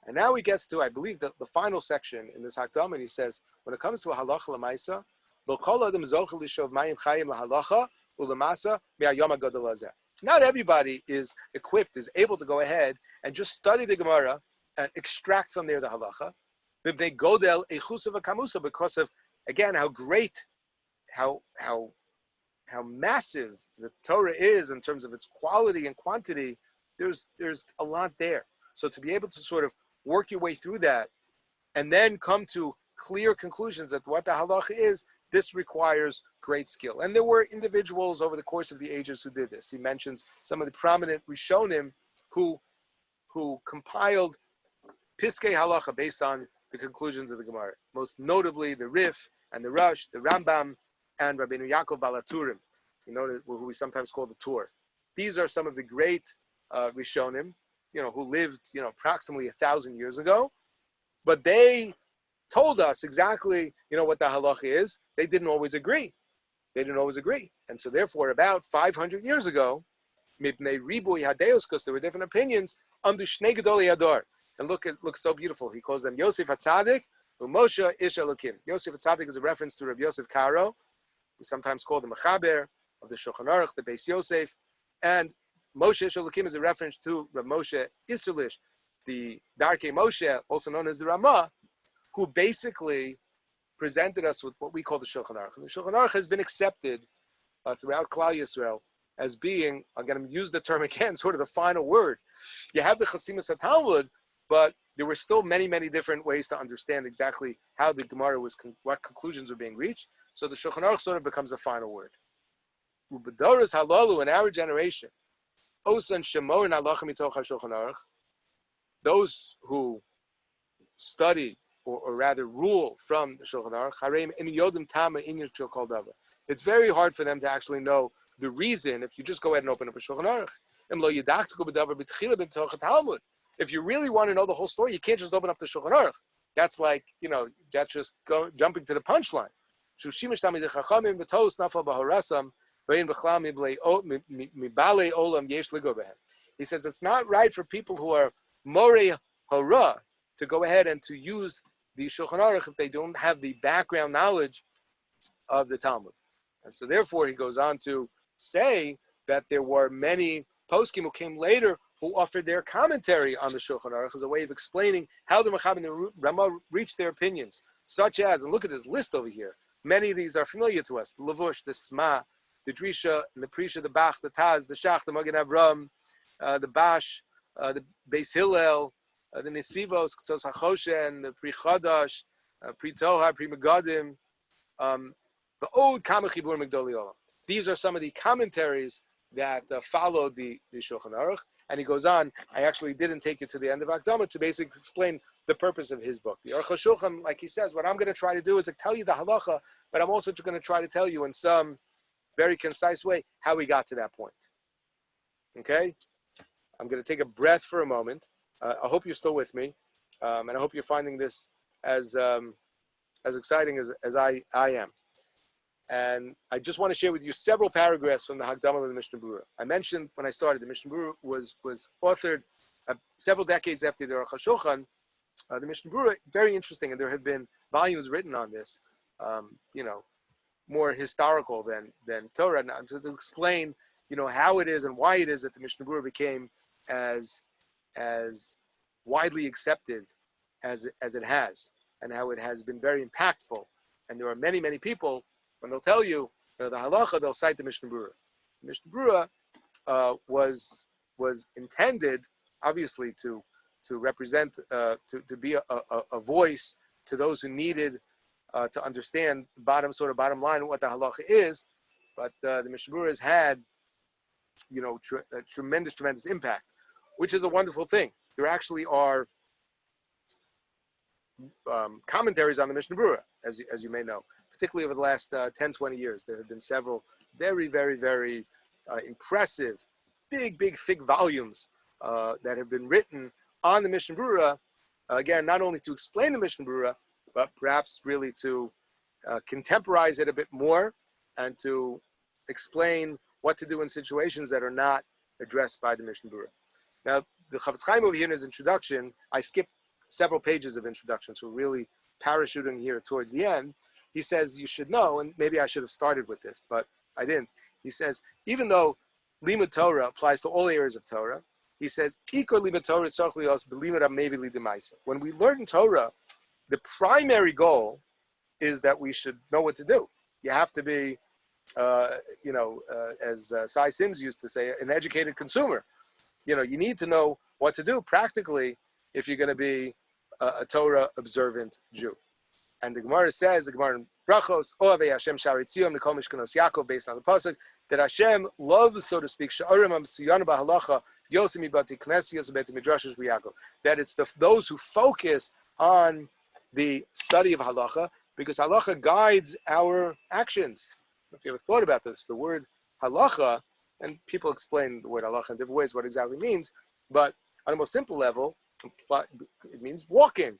And now he gets to, I believe, the final section in this Hakdam, and he says, when it comes to a halacha l'maisa, not everybody is equipped, is able to go ahead and just study the Gemara and extract from there the halacha. They go del echusa v'kamusa, because of, again, how great, how massive the Torah is in terms of its quality and quantity. There's a lot there. So to be able to sort of work your way through that and then come to clear conclusions at what the halacha is, this requires great skill. And there were individuals over the course of the ages who did this. He mentions some of the prominent Rishonim who compiled Piskei Halacha based on the conclusions of the Gemara. Most notably the Rif and the Rush, the Rambam, and Rabbeinu Yaakov Balaturim, who we sometimes call the Tur. These are some of the great Rishonim, who lived, approximately 1,000 years ago. But they told us exactly, what the halacha is. They didn't always agree. And so therefore, about 500 years ago, Mipnei Ribui Hadeos, because there were different opinions, under Shnei Gedolei Hador. And look, it looks so beautiful. He calls them Yosef HaTzadik, Moshe Ish Elokim. Yosef HaTzadik is a reference to Rabbi Yosef Karo. We sometimes call the Mechaber of the Shulchan Aruch, the Beis Yosef. And Moshe Ish Elokim is a reference to Rav Moshe Isulish, the Darkei Moshe, also known as the Ramah, who basically presented us with what we call the Shulchan Aruch. And the Shulchan Aruch has been accepted throughout Klal Yisrael as being, I'm going to use the term again, sort of the final word. You have the Chasimus HaTalmud, but there were still many, many different ways to understand exactly how the Gemara was, what conclusions were being reached. So the Shulchan Aruch sort of becomes the final word. U'b'doros halalu, in our generation, osan shemor halacha mitoch HaShulchan Aruch, those who study, or rather rule from the Shulchan Aruch, hareim in yodim tama inyan shel kol davar. It's very hard for them to actually know the reason if you just go ahead and open up a Shulchan Aruch. Im lo yidachtu b'davar b'tchila b'toch Talmud. If you really want to know the whole story, you can't just open up the Shulchan Aruch. That's like, that's just jumping to the punchline. Shushimish Tamid Chachamim B'Tos Nafal B'Horasam Ve'in B'Chlam Mibale Olam Yesh Ligo Behem. He says it's not right for people who are Morei Hora to go ahead and to use the Shulchan Aruch if they don't have the background knowledge of the Talmud. And so therefore he goes on to say that there were many poskim who came later who offered their commentary on the Shulchan Aruch as a way of explaining how the Mechaber and the Ramah reached their opinions, such as, and look at this list over here, many of these are familiar to us, the Lavush, the Sma, the Drisha, and the Prisha, the Bach, the Taz, the Shach, the Magen Avram, the Bash, the Beis Hillel, the Nesivos, K'tzos HaChoshen, the Pri Chadash, Pri Tohar, Pri Megadim, the Od Kama Chibur Migdoli Olam. These are some of the commentaries that followed the Shulchan Aruch. And he goes on, I actually didn't take you to the end of Akdama to basically explain the purpose of his book. The Aruch HaShulchan, like he says, what I'm going to try to do is to tell you the halacha, but I'm also going to try to tell you in some very concise way how we got to that point. Okay? I'm going to take a breath for a moment. I hope you're still with me, and I hope you're finding this as exciting as I am. And I just want to share with you several paragraphs from the Hagdamah of the Mishnah Berurah. I mentioned when I started, the Mishnah Berurah was authored several decades after the Aruch HaShulchan. The Mishnah Berurah, very interesting, and there have been volumes written on this, more historical than Torah, now, to explain, how it is and why it is that the Mishnah Berurah became as widely accepted as it has, and how it has been very impactful. And there are many, many people, when they'll tell you the halacha, they'll cite the Mishnah Berurah. The Mishnah Berurah was intended, obviously, to represent, to be a voice to those who needed to understand bottom line what the halacha is. But the Mishnah Berurah has had, a tremendous impact, which is a wonderful thing. There actually are commentaries on the Mishnah Berurah, as you may know. Particularly over the last 10, 20 years, there have been several very, very, very impressive, big, thick volumes that have been written on the Mishnah Berurah, again, not only to explain the Mishnah Berurah, but perhaps really to contemporize it a bit more and to explain what to do in situations that are not addressed by the Mishnah Berurah. Now, the Chafetz Chaim over here in his introduction, I skipped several pages of introduction, so we're really parachuting here towards the end. He says, you should know, and maybe I should have started with this, but I didn't. He says, even though Limud Torah applies to all areas of Torah, he says, when we learn Torah, the primary goal is that we should know what to do. You have to be, as Cy Sims used to say, an educated consumer. You need to know what to do practically if you're going to be a Torah observant Jew. And the Gemara says, the Gemara in Brachos, Oavei Hashem Shari Tzion, Nikol Mishkanos Yaakov, based on the pasuk, that Hashem loves, so to speak, Sha'arim Amsiyana B'Halacha, Yosim Ibati Knesios Beti Midrashes Yaakov. That it's those who focus on the study of halacha, because halacha guides our actions. If you ever thought about this, the word halacha, and people explain the word halacha in different ways, what it exactly means, but on a more simple level, it means walking.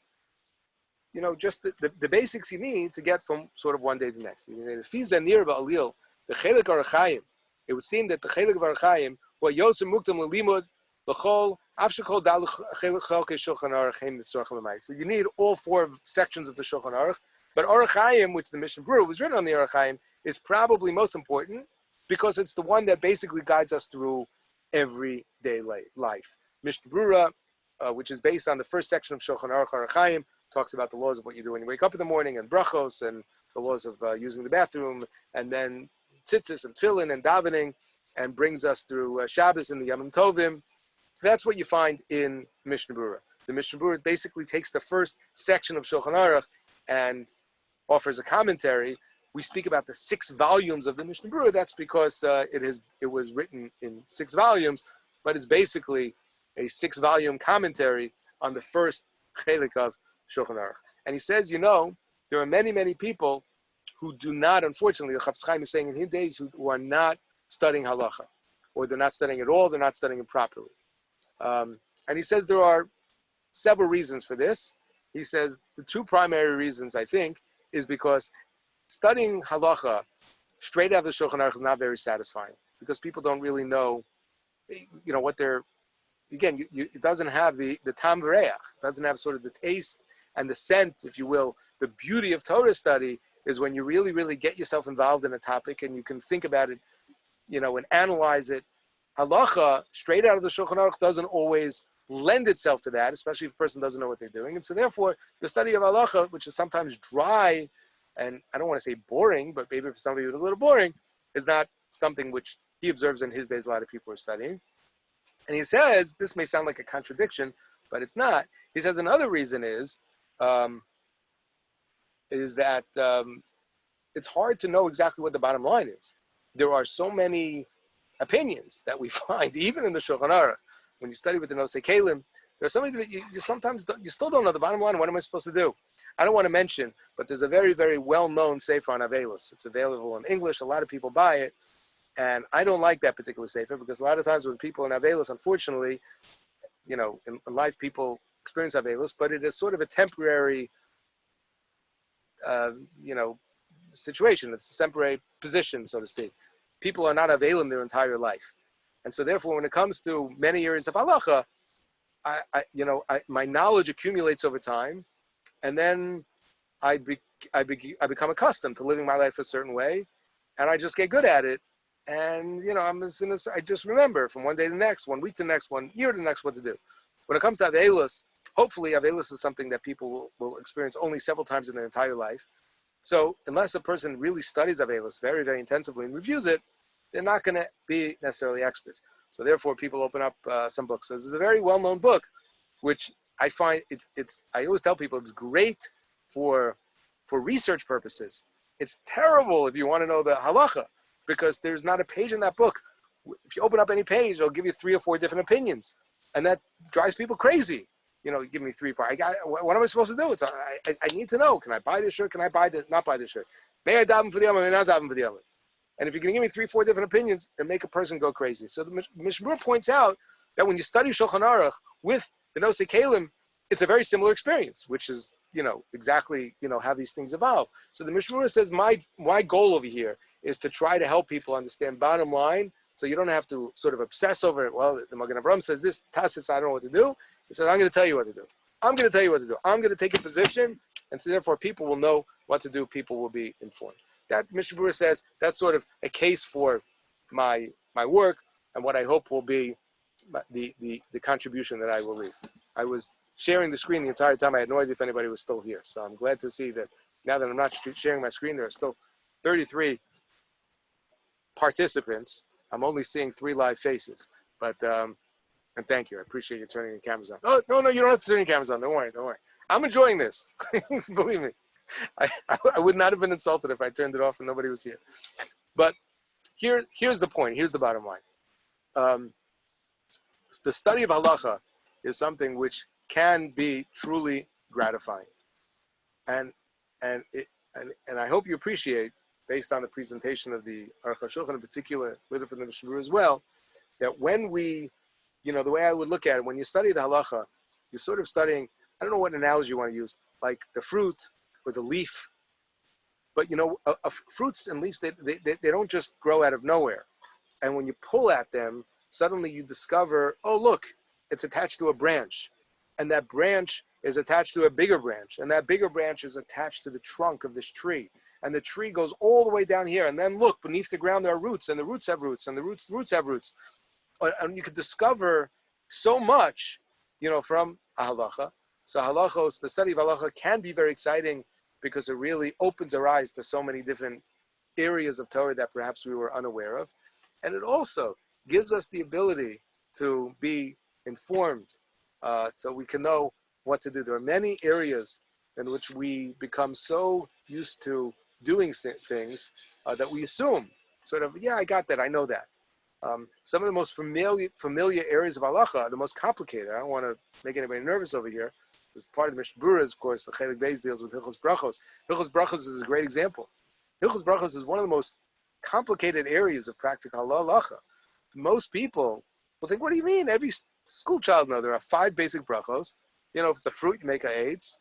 Just the basics you need to get from sort of one day to the next. It would seem that the chelik of Archaim were Yosem Muktam Limud L'chol Avshekol Dal Chelke Shulchan Aruch Heim Nitzorach L'mai. So you need all four sections of the Shulchan Aruch, but Aruch Chaim, which the Mishnah Berurah was written on the Aruch Chaim, is probably most important because it's the one that basically guides us through everyday life. Mishnah Berurah, which is based on the first section of Shulchan Aruch Aruch Chaim, talks about the laws of what you do when you wake up in the morning, and brachos, and the laws of using the bathroom, and then tzitzis and tefillin and davening, and brings us through Shabbos and the Yom Tovim. So that's what you find in Mishnah Berurah. The Mishnah Berurah basically takes the first section of Shulchan Aruch and offers a commentary. We speak about the 6 volumes of the Mishnah Berurah. That's because it was written in 6 volumes, but it's basically a 6-volume commentary on the first chelik of Shulchan Aruch. And he says, there are many, many people who do not, unfortunately, the Chafetz Chaim is saying in his days, who are not studying halacha, or they're not studying at all, they're not studying it properly. And he says there are several reasons for this. He says the 2 primary reasons, I think, is because studying halacha straight out of the Shulchan Aruch is not very satisfying because people don't really know, what they're, again, it doesn't have the tam v'reach, it doesn't have sort of the taste and the scent, if you will. The beauty of Torah study is when you really, really get yourself involved in a topic and you can think about it, and analyze it. Halacha, straight out of the Shulchan Aruch, doesn't always lend itself to that, especially if a person doesn't know what they're doing. And so therefore, the study of halacha, which is sometimes dry, and I don't want to say boring, but maybe for somebody who's a little boring, is not something which he observes in his days a lot of people are studying. And he says, this may sound like a contradiction, but it's not. He says another reason is that it's hard to know exactly what the bottom line is. There are so many opinions that we find, even in the Shulchan Aruch. When you study with the Nosei Kalim, there's something that you sometimes you still don't know the bottom line. What am I supposed to do? I don't want to mention, but there's a very, very well-known sefer on Avelos. It's available in English. A lot of people buy it. And I don't like that particular sefer because a lot of times when people in Avelos, unfortunately, in life people experience Avelos, but it is sort of a temporary, situation. It's a temporary position, so to speak. People are not Avelim their entire life. And so therefore, when it comes to many areas of halacha, my knowledge accumulates over time, and then I become accustomed to living my life a certain way, and I just get good at it. And I just remember from one day to the next, 1 week to the next, 1 year to the next, what to do. When it comes to Avelos, hopefully Avelos is something that people will experience only several times in their entire life. So unless a person really studies Avelos very, very intensively and reviews it, they're not going to be necessarily experts. So therefore, people open up some books. So this is a very well-known book, which I find I always tell people it's great for research purposes. It's terrible if you want to know the halacha, because there's not a page in that book. If you open up any page, it'll give you 3 or 4 different opinions, and that drives people crazy. Give me 3 or 4. What am I supposed to do? I need to know. Can I buy this shirt? Can I not buy this shirt? May I daven for the Yom? May I not daven for the Yom? And if you're going to give me 3 or 4 different opinions, it make a person go crazy. So the Mishnah points out that when you study Shulchan Aruch with the Nosei Kalim, it's a very similar experience, which is, exactly, how these things evolve. So the Mishnah says, my goal over here is to try to help people understand bottom line, so you don't have to sort of obsess over it. Well, the Magen Avraham says this, Tassis, I don't know what to do. He says, I'm going to tell you what to do. I'm going to tell you what to do. I'm going to take a position, and so therefore people will know what to do. People will be informed. That Mishnah says that's sort of a case for my work and what I hope will be the contribution that I will leave. I was sharing the screen the entire time. I had no idea if anybody was still here. So I'm glad to see that now that I'm not sharing my screen, there are still 33 participants. I'm only seeing 3 live faces. But and thank you. I appreciate you turning your cameras on. Oh, no, you don't have to turn your cameras on. Don't worry. I'm enjoying this. Believe me. I would not have been insulted if I turned it off and nobody was here. But here's the point. Here's the bottom line. The study of halacha is something which can be truly gratifying, and I hope you appreciate, based on the presentation of the Aruch HaShulchan in particular, later from the Mishnah as well, that when we, the way I would look at it, when you study the halacha, you're sort of studying. I don't know what analogy you want to use, like the fruit or the leaf. But fruits and leaves, they don't just grow out of nowhere. And when you pull at them, suddenly you discover, oh look, it's attached to a branch. And that branch is attached to a bigger branch. And that bigger branch is attached to the trunk of this tree. And the tree goes all the way down here. And then look, beneath the ground there are roots, and the roots have roots, and the roots have roots. And you could discover so much, from halacha. So halachos, the study of halacha can be very exciting because it really opens our eyes to so many different areas of Torah that perhaps we were unaware of. And it also gives us the ability to be informed, so we can know what to do. There are many areas in which we become so used to doing things that we assume, sort of, yeah, I got that, I know that. Some of the most familiar areas of halacha are the most complicated. I don't want to make anybody nervous over here. As part of the Mishnah Berurah, of course, the Chelik Beis deals with Hilchos Brachos. Hilchos Brachos is a great example. Hilchos Brachos is one of the most complicated areas of practical halacha. Most people will think, what do you mean? Every school child knows there are 5 basic brachos. If it's a fruit, you make a eitz.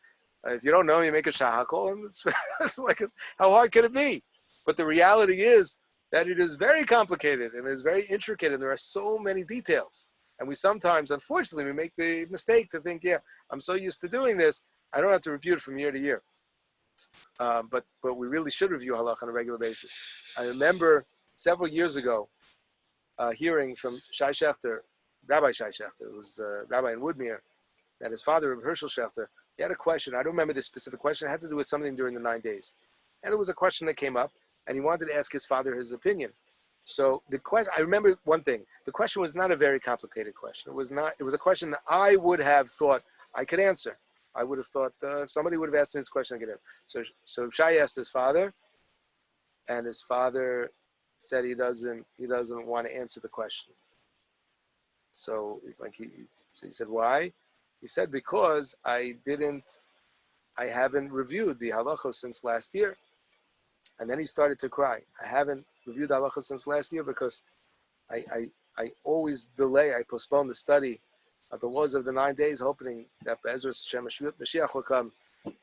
If you don't know, you make a shahakol, and it's like, how hard can it be? But the reality is that it is very complicated and it is very intricate, and there are so many details. And we sometimes, unfortunately, we make the mistake to think, yeah, I'm so used to doing this, I don't have to review it from year to year. But we really should review halakha on a regular basis. I remember several years ago hearing from Shai Shechter, Rabbi Shai Shechter, who was rabbi in Woodmere, that his father, Herschel Shechter, he had a question. I don't remember the specific question. It had to do with something during the 9 days. And it was a question that came up, and he wanted to ask his father his opinion. So the question, I remember one thing. The question was not a very complicated question. It was a question that I would have thought I could answer. I would have thought if somebody would have asked me this question, I could answer. So Shai asked his father, and his father said he doesn't want to answer the question. So he said, why? He said, because I haven't reviewed the halacha since last year. And then he started to cry. I haven't reviewed halacha since last year because I always delay, I postpone the study of the laws of the 9 days, hoping that Be'ezras Hashem Mashiach will come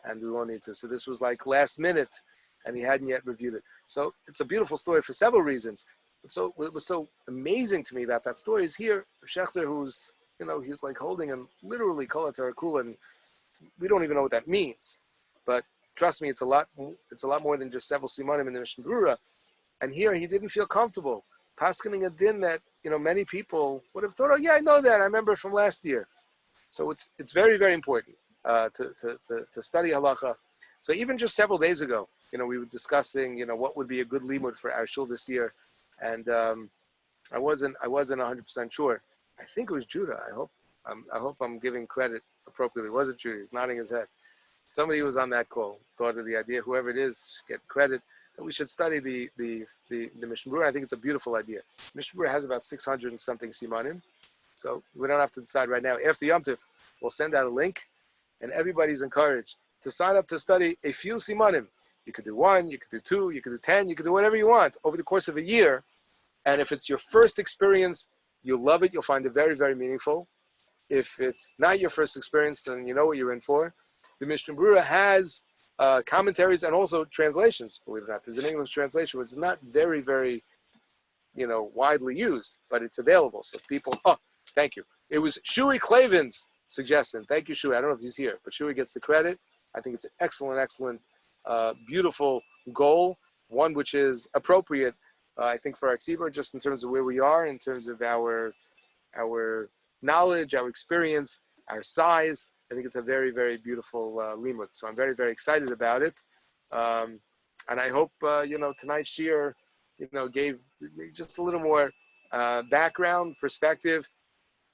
and we won't need to. So this was like last minute, and he hadn't yet reviewed it. So it's a beautiful story for several reasons. But so what was so amazing to me about that story is here, Shechter, who's, he's like holding him literally Kol HaTorah, and we don't even know what that means. But trust me, it's a lot more than just several simanim in the Mishnah Berurah. And here he didn't feel comfortable paskening a din that many people would have thought, oh yeah, I know that, I remember it from last year. So it's very, very important to study halacha. So even just several days ago, we were discussing what would be a good limud for our shul this year, and I wasn't 100% sure. I think it was Judah. I hope I'm giving credit appropriately. It wasn't Judah. He's nodding his head. Somebody who was on that call thought of the idea. Whoever it is should get credit. That we should study the Mishnah Berurah. I think it's a beautiful idea. Mishnah Berurah has about 600 and something simanim, so we don't have to decide right now. After Yom Tov, we'll send out a link, and everybody's encouraged to sign up to study a few simanim. You could do 1, you could do 2, you could do 10, you could do whatever you want over the course of a year. And if it's your first experience, you'll love it. You'll find it very, very meaningful. If it's not your first experience, then you know what you're in for. The Mishnah Berurah has commentaries and also translations, believe it or not. There's an English translation, which is not very, very, widely used, but it's available. So people, thank you. It was Shui Clavin's suggestion. Thank you, Shui. I don't know if he's here, but Shui gets the credit. I think it's an excellent, beautiful goal, one which is appropriate, I think, for our tzibur, just in terms of where we are, in terms of our knowledge, our experience, our size. I think it's a very, very beautiful limud. So I'm very, very excited about it. And I hope, tonight's shir, gave just a little more background, perspective,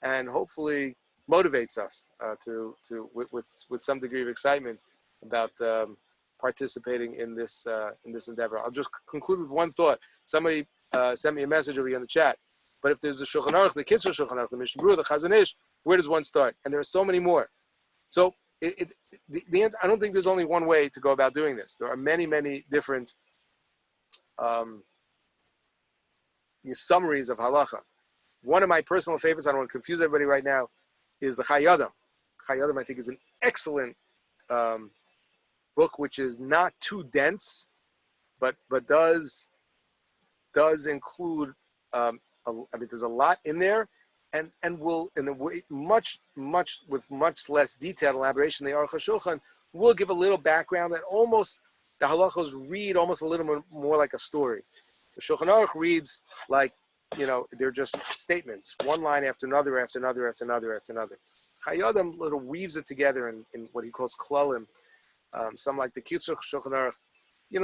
and hopefully motivates us with some degree of excitement about participating in this endeavor. I'll just conclude with one thought. Somebody sent me a message over here in the chat. But if there's the Shulchan Aruch, the Kitzur Shulchan Aruch, the Mishnah Berurah, the Chazon Ish, where does one start? And there are so many more. So the answer, I don't think there's only one way to go about doing this. There are many, many different summaries of halacha. One of my personal favorites, I don't want to confuse everybody right now, is the Chai Adam. Chai Adam, I think, is an excellent book, which is not too dense, but does include, there's a lot in there, and will, in a way, much with much less detailed elaboration, the Aruch HaShulchan will give a little background that almost, the halachos read almost a little more like a story. The Shulchan Aruch reads like, they're just statements, one line after another, after another, after another, after another. Chai Adam little weaves it together in what he calls klalim. Some like the Kitzur Shulchan Aruch.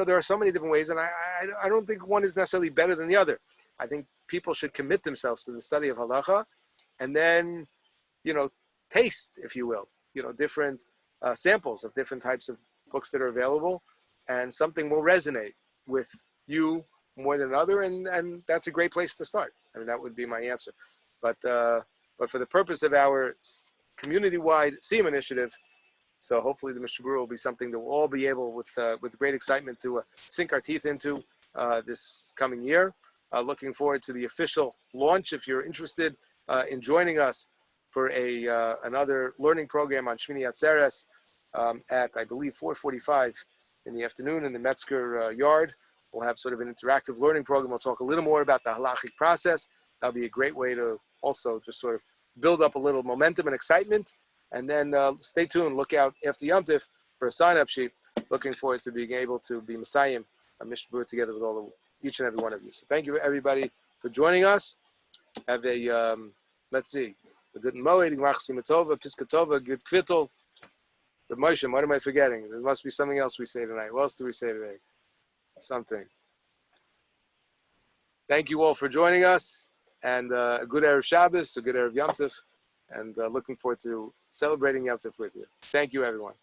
There are so many different ways, and I don't think one is necessarily better than the other. I think people should commit themselves to the study of halacha, and then, taste, if you will, different samples of different types of books that are available, and something will resonate with you more than another, and that's a great place to start. I mean, that would be my answer. But for the purpose of our community-wide SEAM initiative, so hopefully the Mishnah Berurah will be something that we'll all be able, with great excitement, to sink our teeth into this coming year. Looking forward to the official launch. If you're interested in joining us for another learning program on Shmini Atzeres, at, I believe, 4:45 in the afternoon in the Metzger yard. We'll have sort of an interactive learning program. We'll talk a little more about the halachic process. That'll be a great way to also just sort of build up a little momentum and excitement. And then stay tuned. Look out after Yom Tif for a sign-up sheet. Looking forward to being able to be Messiah, Mishnah together with each and every one of you. So thank you, everybody, for joining us. Have a, let's see, a good Moed, Simatova, Piskatova, good Kvittel. But Moshe, what am I forgetting? There must be something else we say tonight. What else do we say today? Something. Thank you all for joining us, and a good Erev Shabbos, a good Erev Yom Tov, and looking forward to celebrating Yom Tov with you. Thank you, everyone.